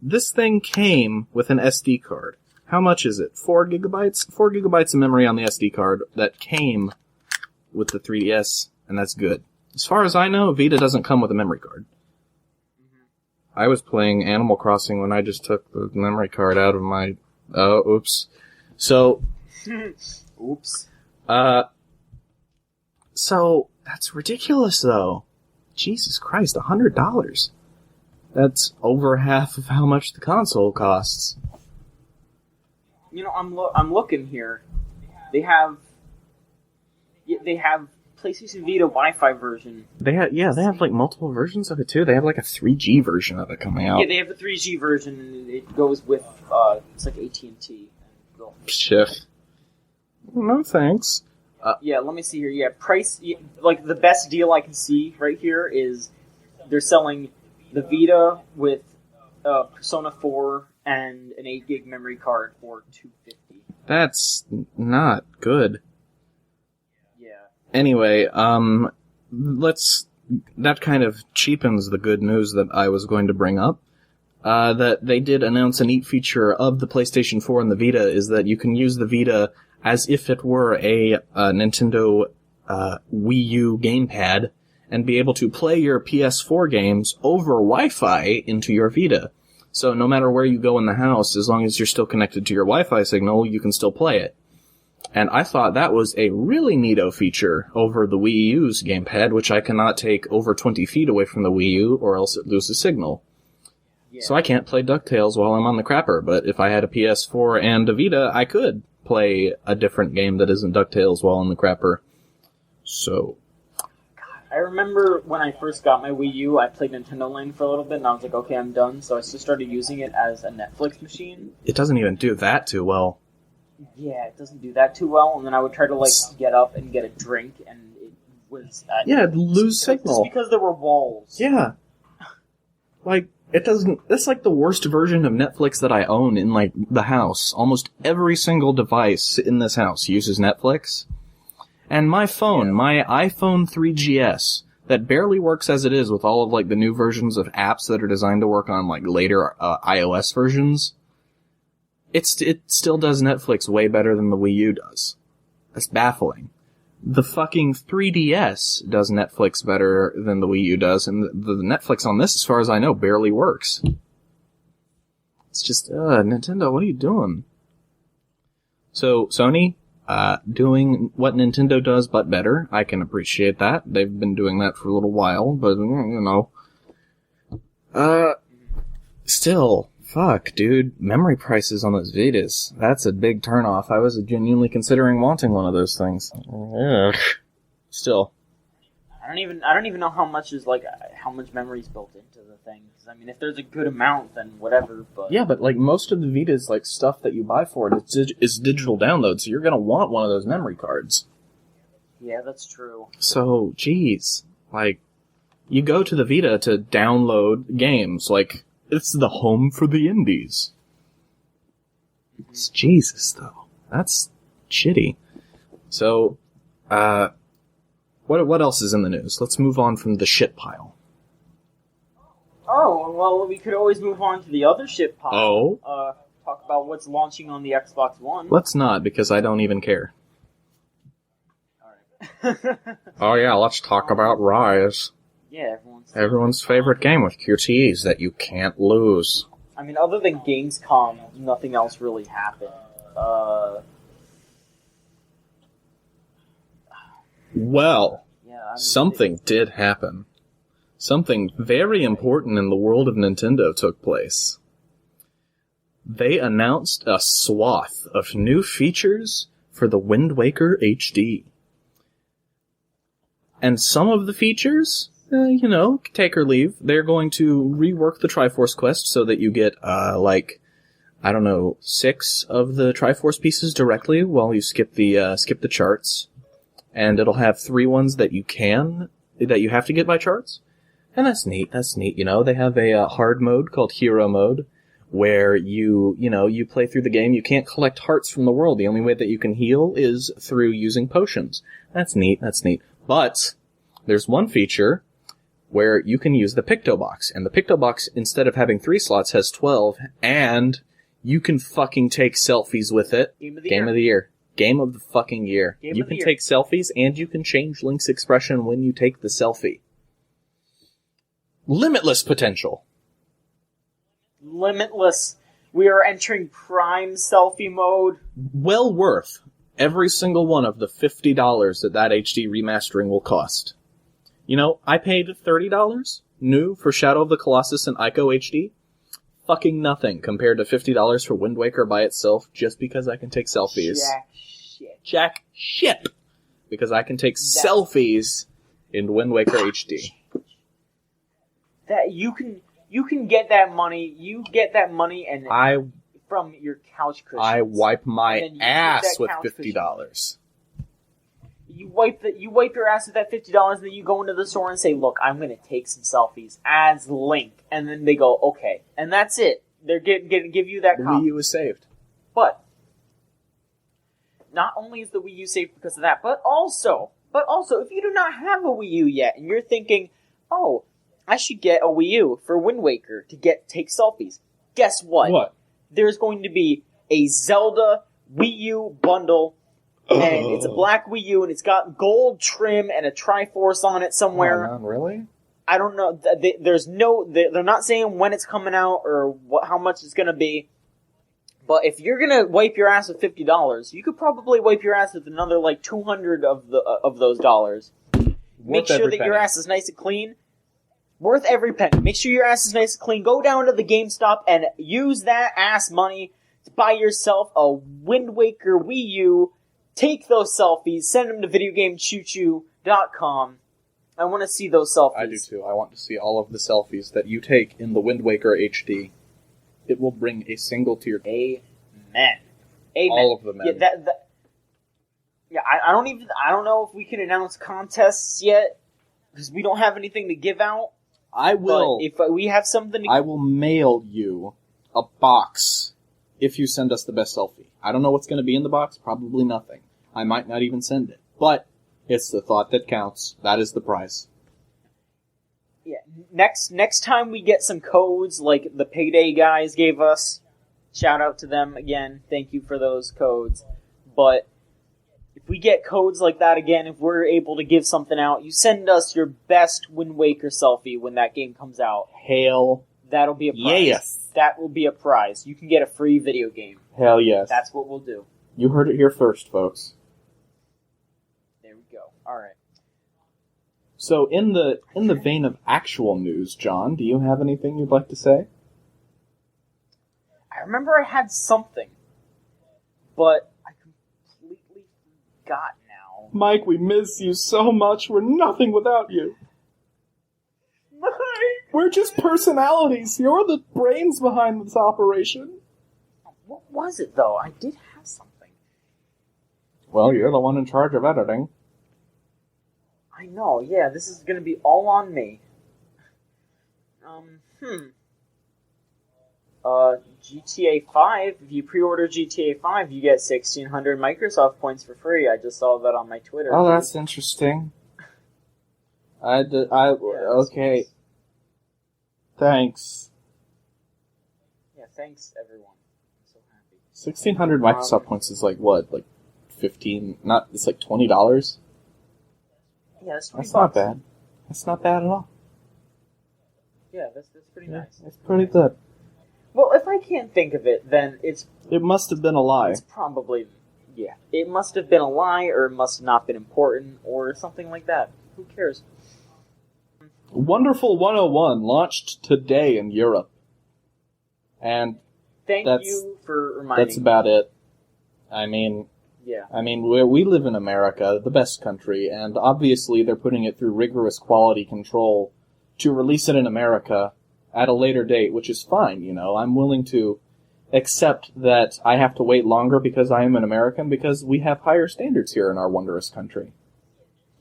This thing came with an SD card. How much is it? 4 gigabytes? 4 gigabytes of memory on the SD card that came with the 3DS, and that's good. As far as I know, Vita doesn't come with a memory card. I was playing Animal Crossing when I just took the memory card out of my... Oh, oops. So... Oops. So, that's ridiculous, though. Jesus Christ, $100. That's over half of how much the console costs. You know, I'm looking here. They have PlayStation Vita Wi-Fi version. They have like multiple versions of it too. They have like a 3G version of it coming out. Yeah, they have a 3G version, and it goes with it's like AT&T. Shit. No thanks. Yeah, let me see here. Yeah, price. Like the best deal I can see right here is they're selling the Vita with Persona 4 and an 8 gig memory card for $250. That's not good. Yeah. Anyway, that kind of cheapens the good news that I was going to bring up. That they did announce a neat feature of the PlayStation 4 and the Vita is that you can use the Vita as if it were a Nintendo Wii U gamepad and be able to play your PS4 games over Wi-Fi into your Vita. So no matter where you go in the house, as long as you're still connected to your Wi-Fi signal, you can still play it. And I thought that was a really neato feature over the Wii U's gamepad, which I cannot take over 20 feet away from the Wii U or else it loses signal. Yeah. So I can't play DuckTales while I'm on the crapper, but if I had a PS4 and a Vita, I could play a different game that isn't DuckTales while on the crapper. So... I remember when I first got my Wii U, I played Nintendo Land for a little bit, and I was like, okay, I'm done, so I just started using it as a Netflix machine. It doesn't even do that too well. Yeah, it doesn't do that too well, and then I would try to, like, get up and get a drink, and it was... it'd lose signal. Just because there were walls. Yeah. Like, it doesn't... That's like the worst version of Netflix that I own in, like, the house. Almost every single device in this house uses Netflix. And my phone, my iPhone 3GS, that barely works as it is with all of, like, the new versions of apps that are designed to work on, like, later iOS versions, it still does Netflix way better than the Wii U does. That's baffling. The fucking 3DS does Netflix better than the Wii U does, and the Netflix on this, as far as I know, barely works. It's just, Nintendo, what are you doing? So, Sony... doing what Nintendo does, but better. I can appreciate that. They've been doing that for a little while, but, you know. Still, fuck, dude. Memory prices on those Vitas. That's a big turnoff. I was genuinely considering wanting one of those things. Ugh. Still. I don't even know how much memory is built into the thing. 'Cause, I mean, if there's a good amount, then whatever. But yeah, but like most of the Vita's like stuff that you buy for it is digital download, so you're gonna want one of those memory cards. Yeah, that's true. So, geez, like you go to the Vita to download games, like it's the home for the indies. Mm-hmm. It's Jesus, though. That's shitty. So, What else is in the news? Let's move on from the shit pile. Oh, well, we could always move on to the other shit pile. Oh? Talk about what's launching on the Xbox One. Let's not, because I don't even care. Alright. Oh yeah, let's talk about Rise. Yeah, everyone's favorite game with QTEs that you can't lose. I mean, other than Gamescom, nothing else really happened. Well, something did happen. Something very important in the world of Nintendo took place. They announced a swath of new features for the Wind Waker HD. And some of the features, take or leave. They're going to rework the Triforce Quest so that you get, 6 of the Triforce pieces directly while you skip the charts. And it'll have 3 ones that you have to get by charts. And that's neat. They have a hard mode called Hero Mode, where you play through the game. You can't collect hearts from the world. The only way that you can heal is through using potions. That's neat. But there's one feature where you can use the Picto Box. And the Picto Box, instead of having 3 slots, has 12. And you can fucking take selfies with it. Game of the year. Game of the fucking year. You can take selfies, and you can change Link's expression when you take the selfie. Limitless potential. limitless. We are entering prime selfie mode. Well worth every single one of the $50 that HD remastering will cost. You know, I paid $30 new for Shadow of the Colossus and Ico HD. Fucking nothing compared to $50 for Wind Waker by itself just because I can take selfies. Jack shit. Because I can take selfies in Wind Waker HD. That you can get that money. You get that money and from your couch cushions. I wipe my ass with $50. You wipe your ass with that $50, and then you go into the store and say, "Look, I'm going to take some selfies as Link," and then they go, "Okay," and that's it. They're going to give you that. The Wii U is saved, but not only is the Wii U saved because of that, but also, if you do not have a Wii U yet, and you're thinking, "Oh, I should get a Wii U for Wind Waker to take selfies," guess what? What? There's going to be a Zelda Wii U bundle. And it's a black Wii U, and it's got gold trim and a Triforce on it somewhere. Oh, man, really? I don't know. They're not saying when it's coming out or how much it's going to be. But if you're going to wipe your ass with $50, you could probably wipe your ass with another like 200 of those dollars. Make sure that your ass is nice and clean. Worth every penny. Make sure your ass is nice and clean. Go down to the GameStop and use that ass money to buy yourself a Wind Waker Wii U. Take those selfies, send them to videogamechoochoo.com. I want to see those selfies. I do too. I want to see all of the selfies that you take in the Wind Waker HD. It will bring a single tear. Amen. All of them. Yeah, I don't know if we can announce contests yet, because we don't have anything to give out. I will. But if we have something I will mail you a box if you send us the best selfie. I don't know what's going to be in the box. Probably nothing. I might not even send it. But it's the thought that counts. That is the prize. Yeah. Next time we get some codes like the Payday guys gave us, shout out to them again. Thank you for those codes. But if we get codes like that again, if we're able to give something out, you send us your best Wind Waker selfie when that game comes out. Hell. That'll be a prize. Yes. That will be a prize. You can get a free video game. Hell yes. That's what we'll do. You heard it here first, folks. There we go. Alright. So, in the vein of actual news, John, do you have anything you'd like to say? I remember I had something, but I completely forgot now. Mike, we miss you so much. We're nothing without you. Mike! We're just personalities. You're the brains behind this operation. What was it, though? I did have something. Well, you're the one in charge of editing. I know, yeah, this is gonna be all on me. GTA 5, if you pre-order GTA 5, you get 1,600 Microsoft points for free. I just saw that on my Twitter. Oh, that's interesting. Okay. Nice. Thanks. Yeah, thanks, everyone. I'm so happy. 1,600 Microsoft points is like, what? Like, 15? It's like $20? Yeah, that's $20. That's not bad. That's not bad at all. Yeah, that's pretty nice. It's pretty good. Well, if I can't think of it, then It must have been a lie. It's probably... Yeah. It must have been a lie, or it must not have been important, or something like that. Who cares? Wonderful 101 launched today in Europe. And Thank you for reminding me. That's about it. I mean, we live in America, the best country, and obviously they're putting it through rigorous quality control to release it in America at a later date, which is fine, you know. I'm willing to accept that I have to wait longer because I am an American, because we have higher standards here in our wondrous country.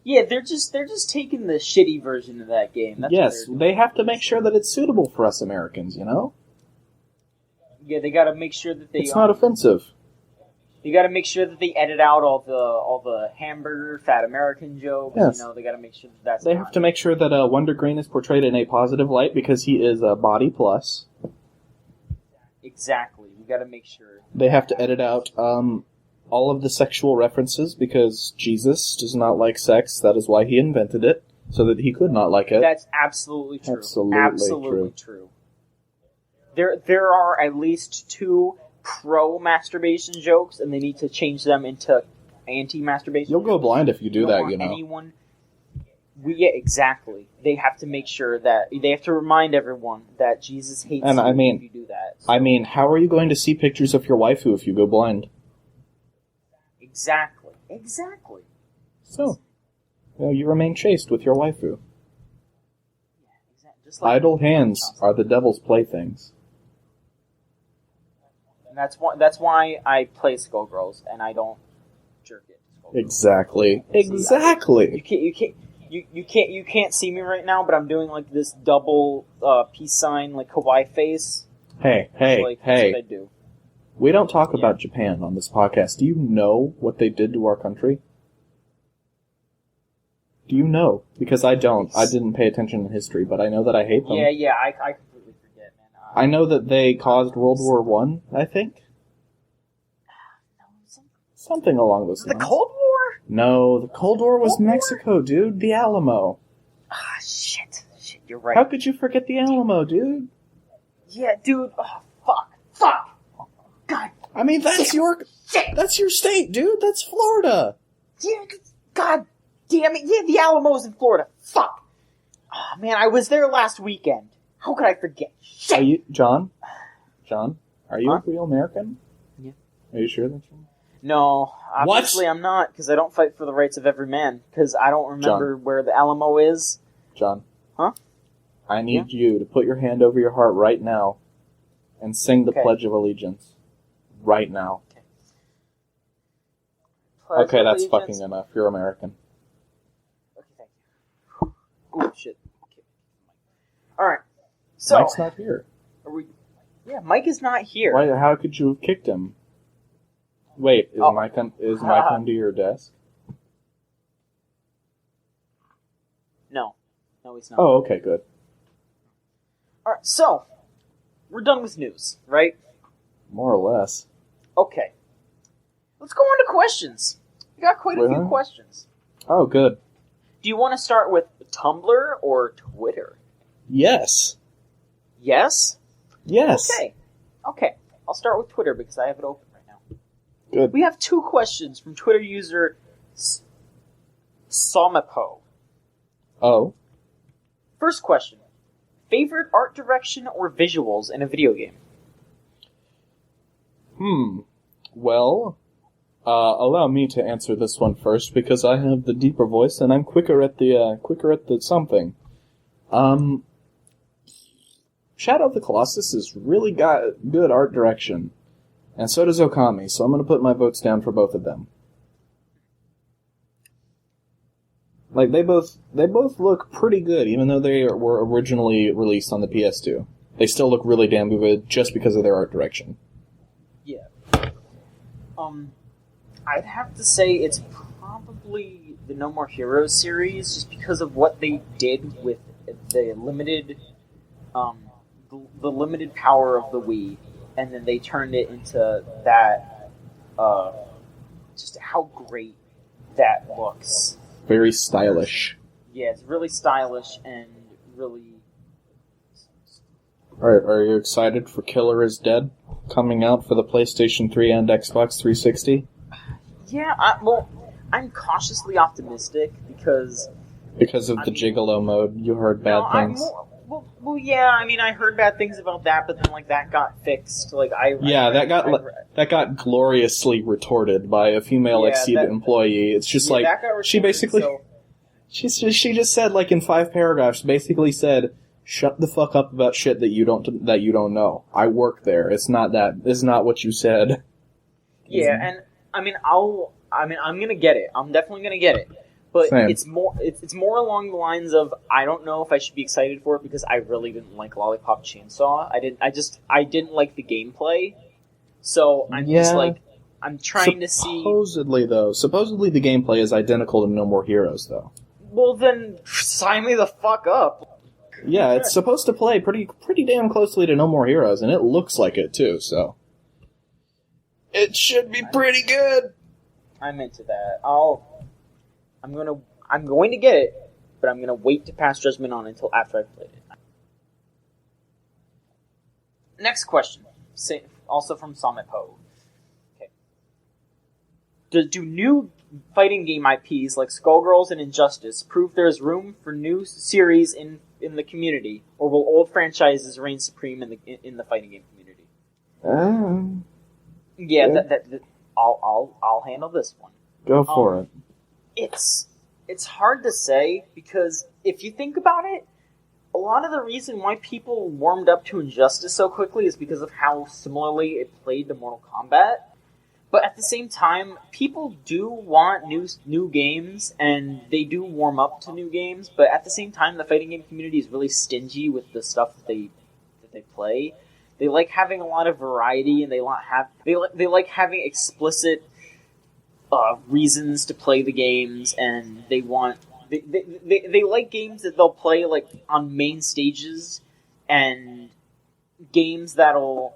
Yeah, they're just taking the shitty version of that game. That's yes, they have to make sure that it's suitable for us Americans, you know? Yeah, they gotta make sure that it's not offensive. You gotta make sure that they edit out all the hamburger fat American jokes. Yes. You know, they gotta make sure that They have to make sure that Wonder Green is portrayed in a positive light because he is a body plus. Exactly. You gotta make sure. They have to edit out all of the sexual references because Jesus does not like sex. That is why he invented it, so that he could not like it. That's absolutely true. Absolutely true. there are at least 2 pro-masturbation jokes, and they need to change them into anti-masturbation. You'll go blind if you do that, you know. Yeah, exactly. They have to make sure that they have to remind everyone that Jesus hates you if you do that. So, I mean, how are you going to see pictures of your waifu if you go blind? Exactly. So, you remain chaste with your waifu. Yeah, exactly. Just like idle hands are the devil's playthings. And that's why I play Skullgirls and I don't jerk it. Exactly. You can't see me right now, but I'm doing like this double peace sign, like kawaii face. Hey. That's what I do. We don't talk about Japan on this podcast. Do you know what they did to our country? Do you know? Because I don't. I didn't pay attention in history, but I know that I hate them. Yeah, I completely forget, man. I know that they caused World War I, I think. Something along those lines. The Cold War? No, the Cold War was Mexico, dude. The Alamo. Ah, shit, you're right. How could you forget the Alamo, dude? Yeah, dude. Oh, fuck. God. I mean, that's your state, dude. That's Florida. Yeah, God damn it. Yeah, the Alamo's in Florida. Fuck. Oh, man, I was there last weekend. How could I forget? Shit. Are you, John, are you a real American? Yeah. Are you sure that you're... No, obviously I'm not, because I don't fight for the rights of every man, because I don't remember where the Alamo is. John. Huh? I need you to put your hand over your heart right now and sing the Pledge of Allegiance. Right now. Okay, that's fucking enough. You're American. Okay, thank you. Oh, shit. Okay. Alright. So, Mike's not here. Yeah, Mike is not here. Why? How could you have kicked him? Wait, is Mike under your desk? No, he's not. Oh, okay, good. Alright, so, we're done with news, right? More or less. Okay. Let's go on to questions. We got quite a few questions. Oh, good. Do you want to start with Tumblr or Twitter? Yes. Yes? Yes. Okay. I'll start with Twitter because I have it open right now. Good. We have 2 questions from Twitter user Somapo. Oh. First question. Favorite art direction or visuals in a video game? Well, allow me to answer this one first because I have the deeper voice and I'm quicker at the something. Shadow of the Colossus has really got good art direction, and so does Okami. So I'm going to put my votes down for both of them. Like they both look pretty good, even though they were originally released on the PS2. They still look really damn good just because of their art direction. Yeah. I'd have to say it's probably the No More Heroes series, just because of what they did with the limited, the limited power of the Wii, and then they turned it into that. Just how great that looks. Very stylish. Yeah, it's really stylish and really. Are you excited for Killer is Dead coming out for the PlayStation 3 and Xbox 360? Yeah, I'm cautiously optimistic because of the Gigolo mode. You heard bad things. Yeah. I mean, I heard bad things about that, but then that got fixed. That got gloriously retorted by a female Exceed employee. It's just she basically she just said in 5 paragraphs basically said, shut the fuck up about shit that you don't know. I work there. It's not what you said. Yeah, and I'm gonna get it. I'm definitely gonna get it. But Same. it's more along the lines of I don't know if I should be excited for it because I really didn't like Lollipop Chainsaw. I didn't like the gameplay. So I'm trying to see. Supposedly the gameplay is identical to No More Heroes though. Well then sign me the fuck up. Yeah, it's supposed to play pretty damn closely to No More Heroes, and it looks like it too, so it should be pretty good. I'm into that. I'm going to get it, but I'm gonna wait to pass judgment on it until after I've played it. Next question, also from Summit Poe. Okay. Do new fighting game IPs like Skullgirls and Injustice prove there is room for new series in the community, or will old franchises reign supreme in the fighting game community? I'll handle this one. Go for it. It's hard to say, because if you think about it, a lot of the reason why people warmed up to Injustice so quickly is because of how similarly it played to Mortal Kombat. But at the same time, people do want new games, and they do warm up to new games. But at the same time, the fighting game community is really stingy with the stuff that they play. They like having a lot of variety, and they like having explicit reasons to play the games, and they like games that they'll play like on main stages, and games that'll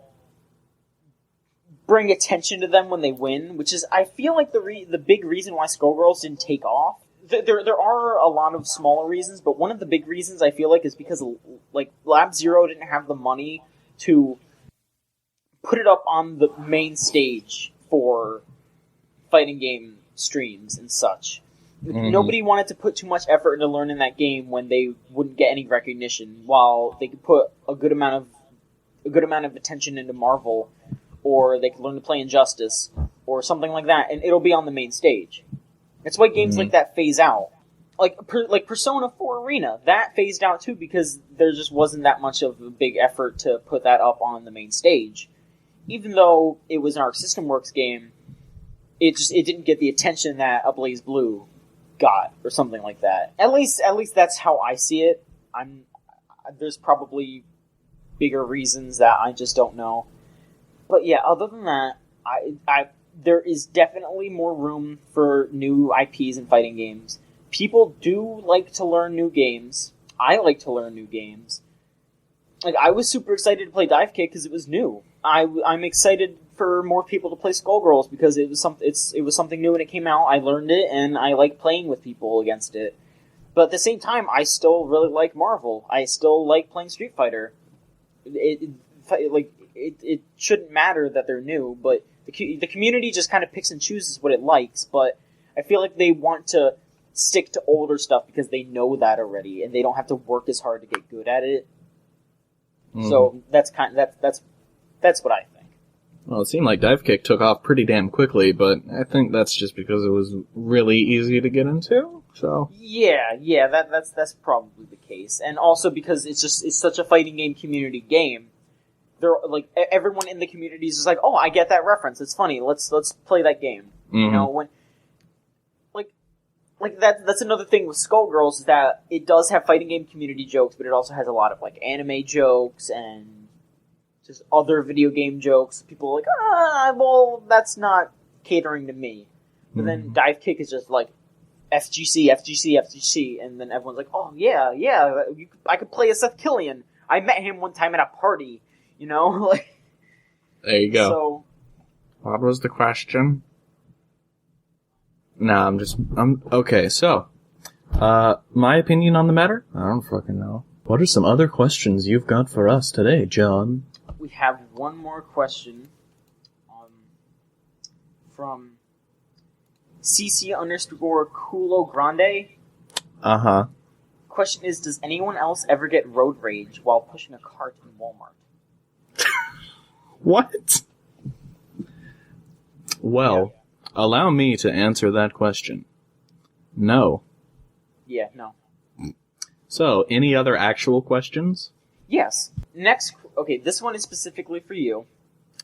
bring attention to them when they win, which is, I feel like, the big reason why Skullgirls didn't take off. There are a lot of smaller reasons, but one of the big reasons I feel like is because like Lab Zero didn't have the money to put it up on the main stage for fighting game streams and such. Mm-hmm. Nobody wanted to put too much effort into learning that game when they wouldn't get any recognition, while they could put a good amount of attention into Marvel, or they could learn to play Injustice, or something like that, and it'll be on the main stage. That's why games like that phase out. Like Persona 4 Arena, that phased out too, because there just wasn't that much of a big effort to put that up on the main stage. Even though it was an Arc System Works game, it didn't get the attention that A Blaze Blue got, or something like that. At least that's how I see it. There's probably bigger reasons that I just don't know. But yeah, other than that, there is definitely more room for new IPs in fighting games. People do like to learn new games. I like to learn new games. Like, I was super excited to play Divekick because it was new. I'm excited for more people to play Skullgirls because it was something new when it came out. I learned it, and I like playing with people against it. But at the same time, I still really like Marvel. I still like playing Street Fighter. It shouldn't matter that they're new, but the community just kind of picks and chooses what it likes. But I feel like they want to stick to older stuff because they know that already, and they don't have to work as hard to get good at it. Mm-hmm. So that's what I think. Well, it seemed like Divekick took off pretty damn quickly, but I think that's just because it was really easy to get into. So yeah, that's probably the case, and also because it's such a fighting game community game. They're like, everyone in the community is just like, oh, I get that reference. It's funny. Let's play that game. Mm-hmm. You know, when like that's another thing with Skullgirls, is that it does have fighting game community jokes, but it also has a lot of like anime jokes and just other video game jokes. People are like, well, that's not catering to me. But then Divekick is just like FGC, and then everyone's like, oh yeah, I could play as Seth Killian. I met him one time at a party. You know, like. There you go. So, what was the question? Nah, I'm okay. So, my opinion on the matter? I don't fucking know. What are some other questions you've got for us today, John? We have one more question, from CC_Culo Grande. Uh-huh. Question is, does anyone else ever get road rage while pushing a cart in Walmart? What? Well, allow me to answer that question. No. Yeah, no. So, any other actual questions? Yes. Next, okay, this one is specifically for you.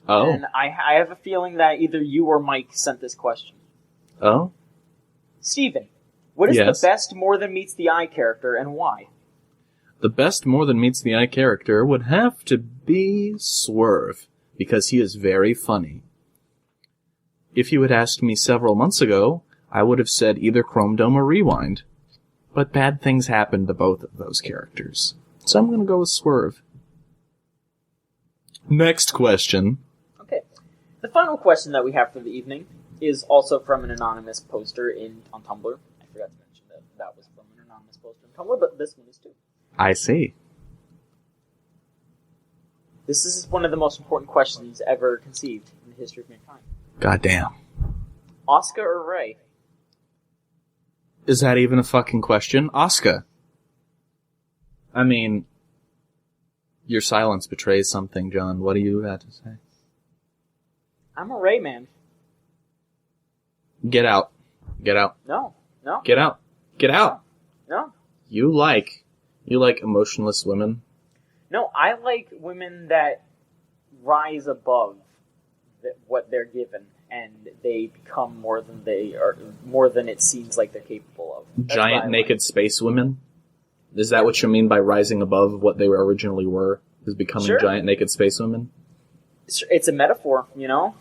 Oh. And I have a feeling that either you or Mike sent this question. Oh? Steven, what is the best More Than Meets the Eye character, and why? The best More Than Meets the Eye character would have to be Swerve, because he is very funny. If you had asked me several months ago, I would have said either Chrome Dome or Rewind. But bad things happened to both of those characters. So I'm going to go with Swerve. Next question. Okay. The final question that we have for the evening is also from an anonymous poster on Tumblr. I forgot to mention that was from an anonymous poster on Tumblr, but this one is too. I see. This is one of the most important questions ever conceived in the history of mankind. Goddamn. Asuka or Rey? Is that even a fucking question? Asuka. I mean, your silence betrays something, John. What do you have to say? I'm a Rey man. Get out. Get out. No. Get out. Get out. No. You like emotionless women? No, I like women that rise above what they're given, and they become more than it seems like they're capable of. Giant naked space women? Is that what you mean by rising above what they originally were? Is becoming giant naked space women? It's a metaphor, you know?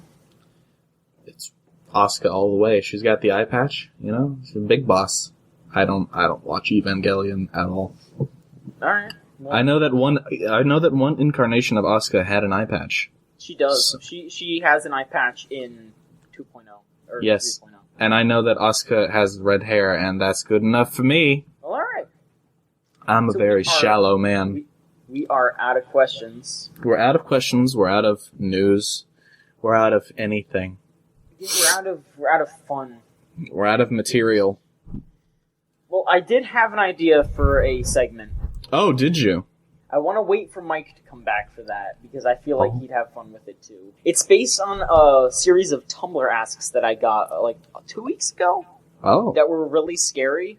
It's Asuka all the way. She's got the eye patch, you know? She's a big boss. I don't watch Evangelion at all. Alright. Well, I know that one incarnation of Asuka had an eye patch. She does. So, she has an eye patch in 2.0 or yes. 3.0. And I know that Asuka has red hair, and that's good enough for me. Well, alright. I'm a very shallow man. We are out of questions. We're out of questions. We're out of news. We're out of anything. We're out of fun. We're out of material. Well, I did have an idea for a segment. Oh, did you? I want to wait for Mike to come back for that, because I feel like he'd have fun with it too. It's based on a series of Tumblr asks that I got, 2 weeks ago. Oh. That were really scary.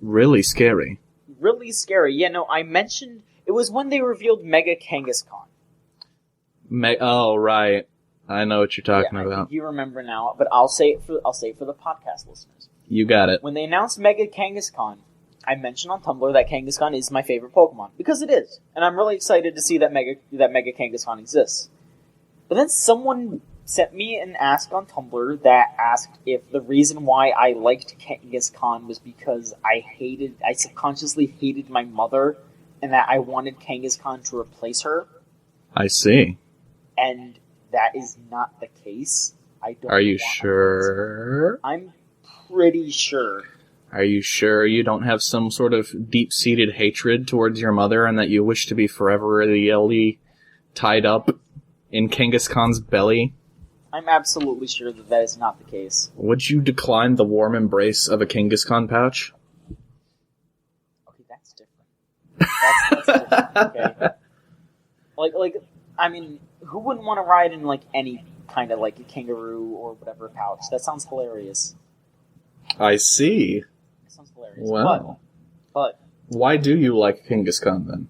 Really scary? Really scary. Yeah, no, I mentioned... It was when they revealed Mega Kangaskhan. Oh, right. I know what you're talking I about. think you remember now, but I'll say it for the podcast listeners. You got it. When they announced Mega Kangaskhan, I mentioned on Tumblr that Kangaskhan is my favorite Pokemon, because it is, and I'm really excited to see that Mega Kangaskhan exists. But then someone sent me an ask on Tumblr that asked if the reason why I liked Kangaskhan was because I subconsciously hated my mother, and that I wanted Kangaskhan to replace her. I see. And that is not the case. Are you sure? I'm pretty sure. Are you sure you don't have some sort of deep-seated hatred towards your mother and that you wish to be forever tied up in Kangaskhan's belly? I'm absolutely sure that is not the case. Would you decline the warm embrace of a Kangaskhan pouch? Okay, that's different. That's different, okay? I mean, who wouldn't want to ride in, any kind of, a kangaroo or whatever pouch? That sounds hilarious. I see. That sounds hilarious. Well. But why do you like Kangaskhan, then?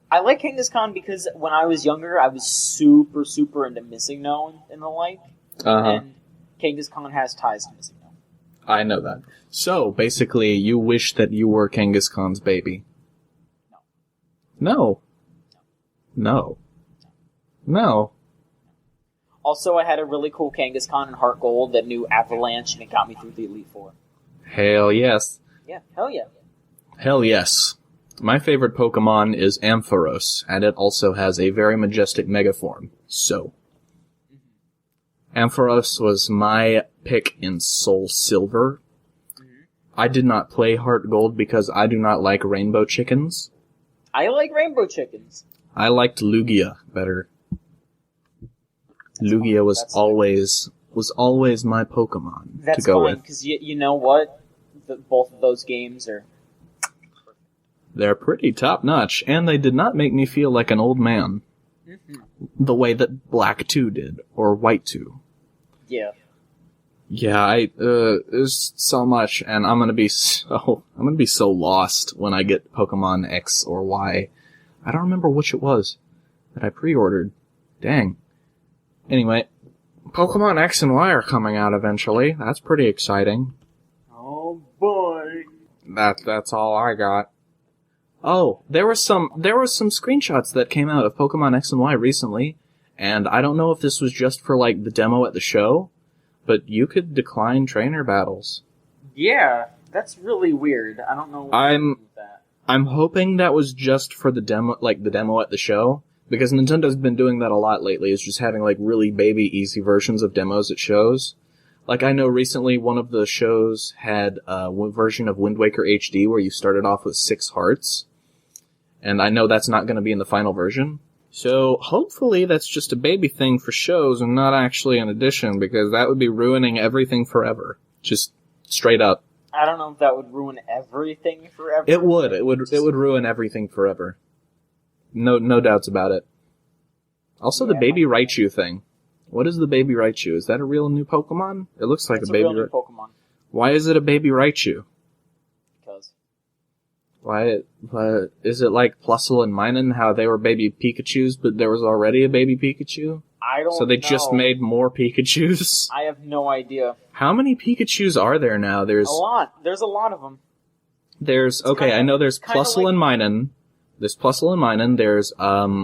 I like Kangaskhan because when I was younger, I was super, super into Missing No and the like. Uh-huh. And Kangaskhan has ties to Missing No. I know that. So, basically, you wish that you were Kangaskhan's baby. No. No. No. Also, I had a really cool Kangaskhan in Heart Gold that knew Avalanche, and it got me through the Elite Four. Hell yes. Yeah, hell yeah. Hell yes. My favorite Pokemon is Ampharos, and it also has a very majestic Megaform. So. Ampharos was my pick in Soul Silver. I did not play Heart Gold because I do not like rainbow chickens. I like rainbow chickens. I liked Lugia better. Lugia was always my Pokemon to go with. Because you know what? Both of those games are... They're pretty top-notch, and they did not make me feel like an old man. Mm-hmm. The way that Black 2 did, or White 2. Yeah. Yeah, there's so much, and I'm gonna be so lost when I get Pokemon X or Y. I don't remember which it was that I pre-ordered. Dang. Anyway, Pokemon X and Y are coming out eventually. That's pretty exciting. Oh boy. That's all I got. Oh, there were some screenshots that came out of Pokemon X and Y recently, and I don't know if this was just for the demo at the show, but you could decline trainer battles. Yeah, that's really weird. I don't know what that. I'm hoping that was just for the demo, the demo at the show, because Nintendo's been doing that a lot lately, is just having really baby easy versions of demos at shows. I know recently one of the shows had a version of Wind Waker HD where you started off with 6 hearts. And I know that's not going to be in the final version. So, hopefully that's just a baby thing for shows and not actually an addition, because that would be ruining everything forever. Just straight up. I don't know if that would ruin everything forever. It would. It would ruin everything forever. No doubts about it. Also, the Baby Raichu thing. What is the Baby Raichu? Is that a real new Pokemon? It looks like a baby real new Pokemon. Why is it a Baby Raichu? Because. Why? Is it like Plusle and Minun, how they were baby Pikachus, but there was already a baby Pikachu? I don't know. So they just made more Pikachus? I have no idea. How many Pikachus are there now? There's a lot. There's a lot of them. I know there's Plusle and Minun. There's Plusle and Minun. There's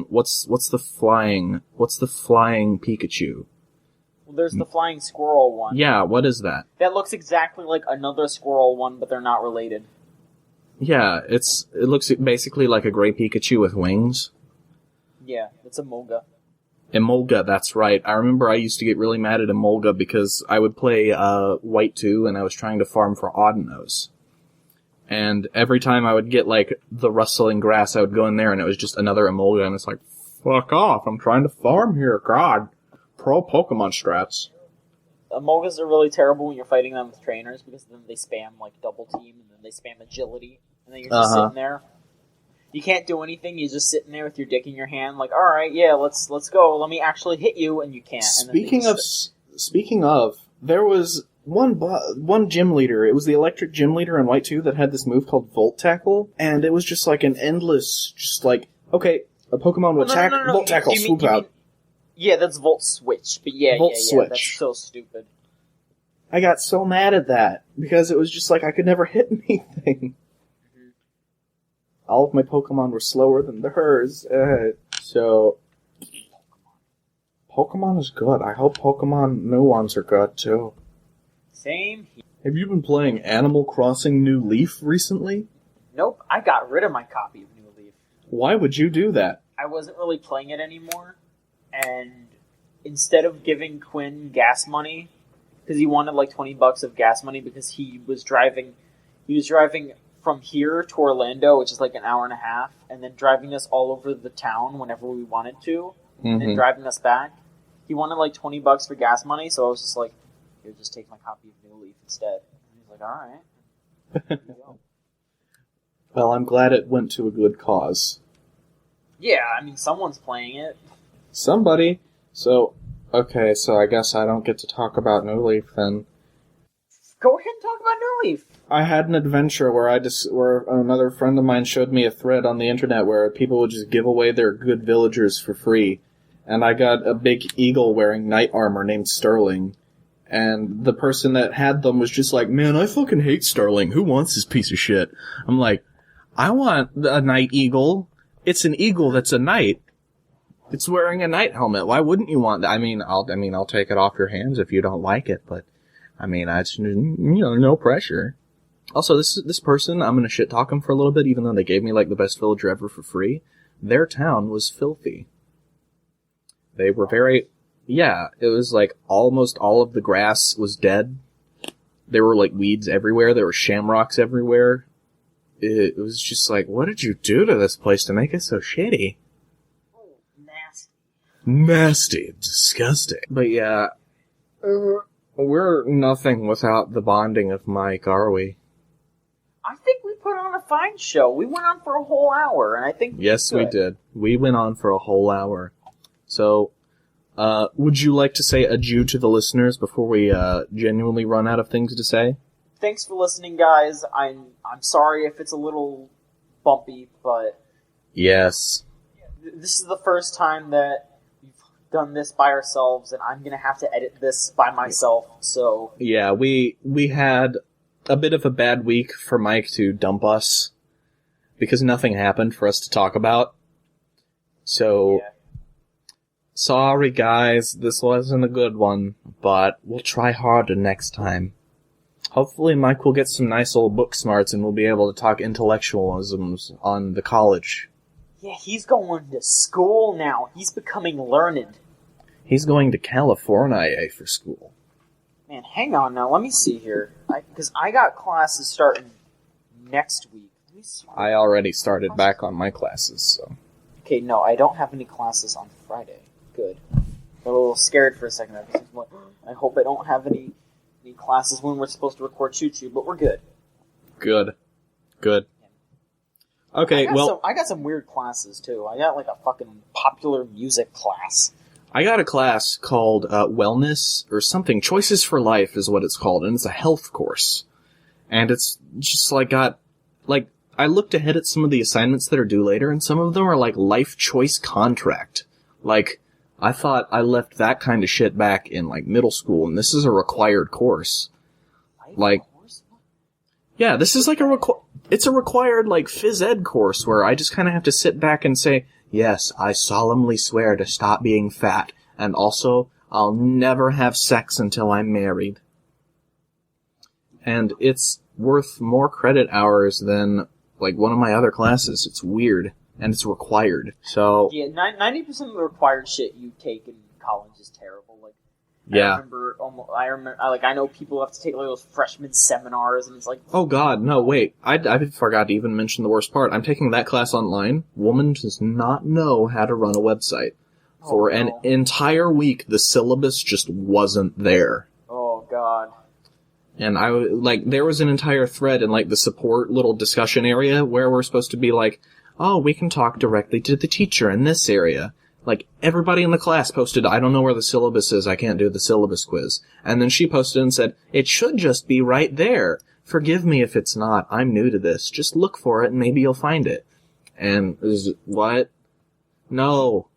what's the flying Pikachu? Well, there's the flying squirrel one. Yeah, what is that? That looks exactly like another squirrel one, but they're not related. Yeah, it looks basically like a gray Pikachu with wings. Yeah, it's a Emolga. Emolga, that's right. I remember I used to get really mad at Emolga because I would play White 2 and I was trying to farm for Audinose. And every time I would get, like, the rustling grass, I would go in there and it was just another Emolga, and it's like, fuck off, I'm trying to farm here, God. Pro Pokemon strats. Emolgas are really terrible when you're fighting them with trainers, because then they spam, like, double team, and then they spam agility, and then you're just sitting there. You can't do anything, you're just sitting there with your dick in your hand, like, alright, yeah, let's go, let me actually hit you, and you can't. Speaking of, there was one gym leader, it was the electric gym leader in White 2 that had this move called Volt Tackle, and it was just like an endless, just like, okay, a Pokemon would attack, Volt Tackle, swoop out. Yeah, that's Volt Switch, but Volt Switch. That's so stupid. I got so mad at that, because it was just like I could never hit anything. Mm-hmm. All of my Pokemon were slower than hers, so... Pokemon is good. I hope Pokemon new ones are good, too. Same here. Have you been playing Animal Crossing New Leaf recently? Nope, I got rid of my copy of New Leaf. Why would you do that? I wasn't really playing it anymore, and instead of giving Quinn gas money, because he wanted like $20 of gas money because he was driving from here to Orlando, which is like an hour and a half, and then driving us all over the town whenever we wanted to, and then driving us back. He wanted like $20 for gas money, so I was just like, here, just take my copy of New Leaf instead. And he was like, alright. Well, I'm glad it went to a good cause. Yeah, I mean, someone's playing it. Somebody. So, okay, so I guess I don't get to talk about New Leaf then. Go ahead and talk about New Leaf. I had an adventure where where another friend of mine showed me a thread on the internet where people would just give away their good villagers for free. And I got a big eagle wearing knight armor named Sterling. And the person that had them was just like, man, I fucking hate Sterling. Who wants this piece of shit? I'm like, I want a knight eagle. It's an eagle that's a knight. It's wearing a knight helmet. Why wouldn't you want that? I mean, I'll take it off your hands if you don't like it, but I mean, no pressure. Also, this person, I'm gonna shit talk them for a little bit, even though they gave me like the best villager ever for free. Their town was filthy. They were it was like almost all of the grass was dead. There were like weeds everywhere. There were shamrocks everywhere. It was just like, what did you do to this place to make it so shitty? Oh, nasty. Nasty. Disgusting. But yeah, we're nothing without the bonding of Mike, are we? I think we put on a fine show. We went on for a whole hour, and I think yes, we did. We went on for a whole hour. So, would you like to say adieu to the listeners before we genuinely run out of things to say? Thanks for listening, guys. I'm sorry if it's a little bumpy, but yes, this is the first time that we've done this by ourselves, and I'm gonna have to edit this by myself. So yeah, we had a bit of a bad week for Mike to dump us because nothing happened for us to talk about. So. Yeah. Sorry, guys, this wasn't a good one, but we'll try harder next time. Hopefully Mike will get some nice old book smarts and we'll be able to talk intellectualisms on the college. Yeah, he's going to school now. He's becoming learned. He's going to California for school. Man, hang on now. Let me see here. Because I got classes starting next week. I already started back on my classes, so... Okay, no, I don't have any classes on Friday. Good. I'm a little scared for a second. I hope I don't have any classes when we're supposed to record Choo Choo, but we're good. Good. Okay, I got some weird classes, too. I got, like, a fucking popular music class. I got a class called Wellness, or something. Choices for Life is what it's called, and it's a health course. And it's just, I looked ahead at some of the assignments that are due later, and some of them are, life choice contract. I thought I left that kind of shit back in, middle school, and this is a required course. Yeah, this is it's a required, phys ed course where I just kind of have to sit back and say, yes, I solemnly swear to stop being fat, and also, I'll never have sex until I'm married. And it's worth more credit hours than, one of my other classes. It's weird, and it's required, so... Yeah, 90% of the required shit you take in college is terrible. Yeah. I know people have to take those freshman seminars, and it's like... Oh god, no, wait. I forgot to even mention the worst part. I'm taking that class online. Woman does not know how to run a website. For an entire week, the syllabus just wasn't there. Oh god. And there was an entire thread in, the support little discussion area where we're supposed to be oh, we can talk directly to the teacher in this area. Everybody in the class posted, I don't know where the syllabus is, I can't do the syllabus quiz. And then she posted and said, it should just be right there. Forgive me if it's not, I'm new to this. Just look for it and maybe you'll find it. And, what? No,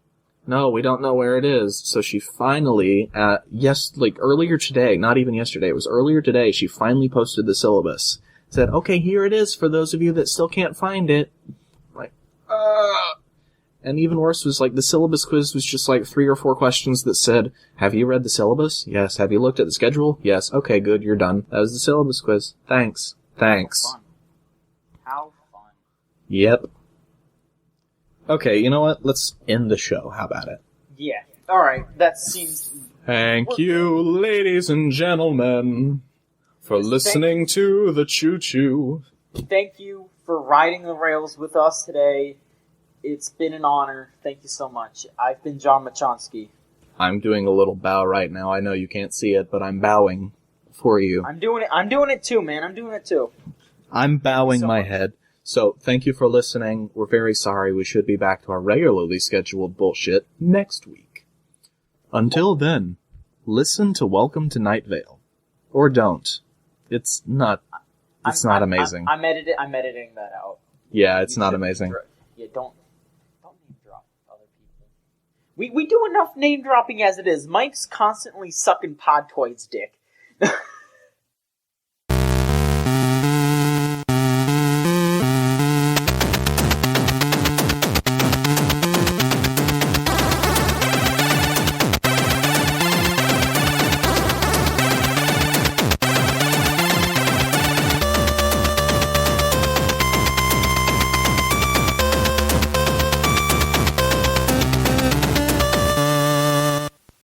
we don't know where it is. So she finally, earlier today, not even yesterday, it was earlier today, she finally posted the syllabus. Said, okay, here it is for those of you that still can't find it. And even worse was, the syllabus quiz was just, 3 or 4 questions that said, have you read the syllabus? Yes. Have you looked at the schedule? Yes. Okay, good, you're done. That was the syllabus quiz. Thanks. How fun. Yep. Okay, you know what? Let's end the show. How about it? Yeah. Alright, that seems... Thank you, ladies and gentlemen, for listening to the Choo Choo. Thank you for riding the rails with us today. It's been an honor. Thank you so much. I've been John Machonsky. I'm doing a little bow right now. I know you can't see it, but I'm bowing for you. I'm doing it too, man. I'm doing it too. I'm bowing my head. So, thank you for listening. We're very sorry. We should be back to our regularly scheduled bullshit next week. Until then, listen to Welcome to Night Vale. Or don't. It's not amazing. I'm editing that out. Yeah, it's not amazing. Yeah, don't name drop other people. We do enough name dropping as it is. Mike's constantly sucking Podtoid's dick.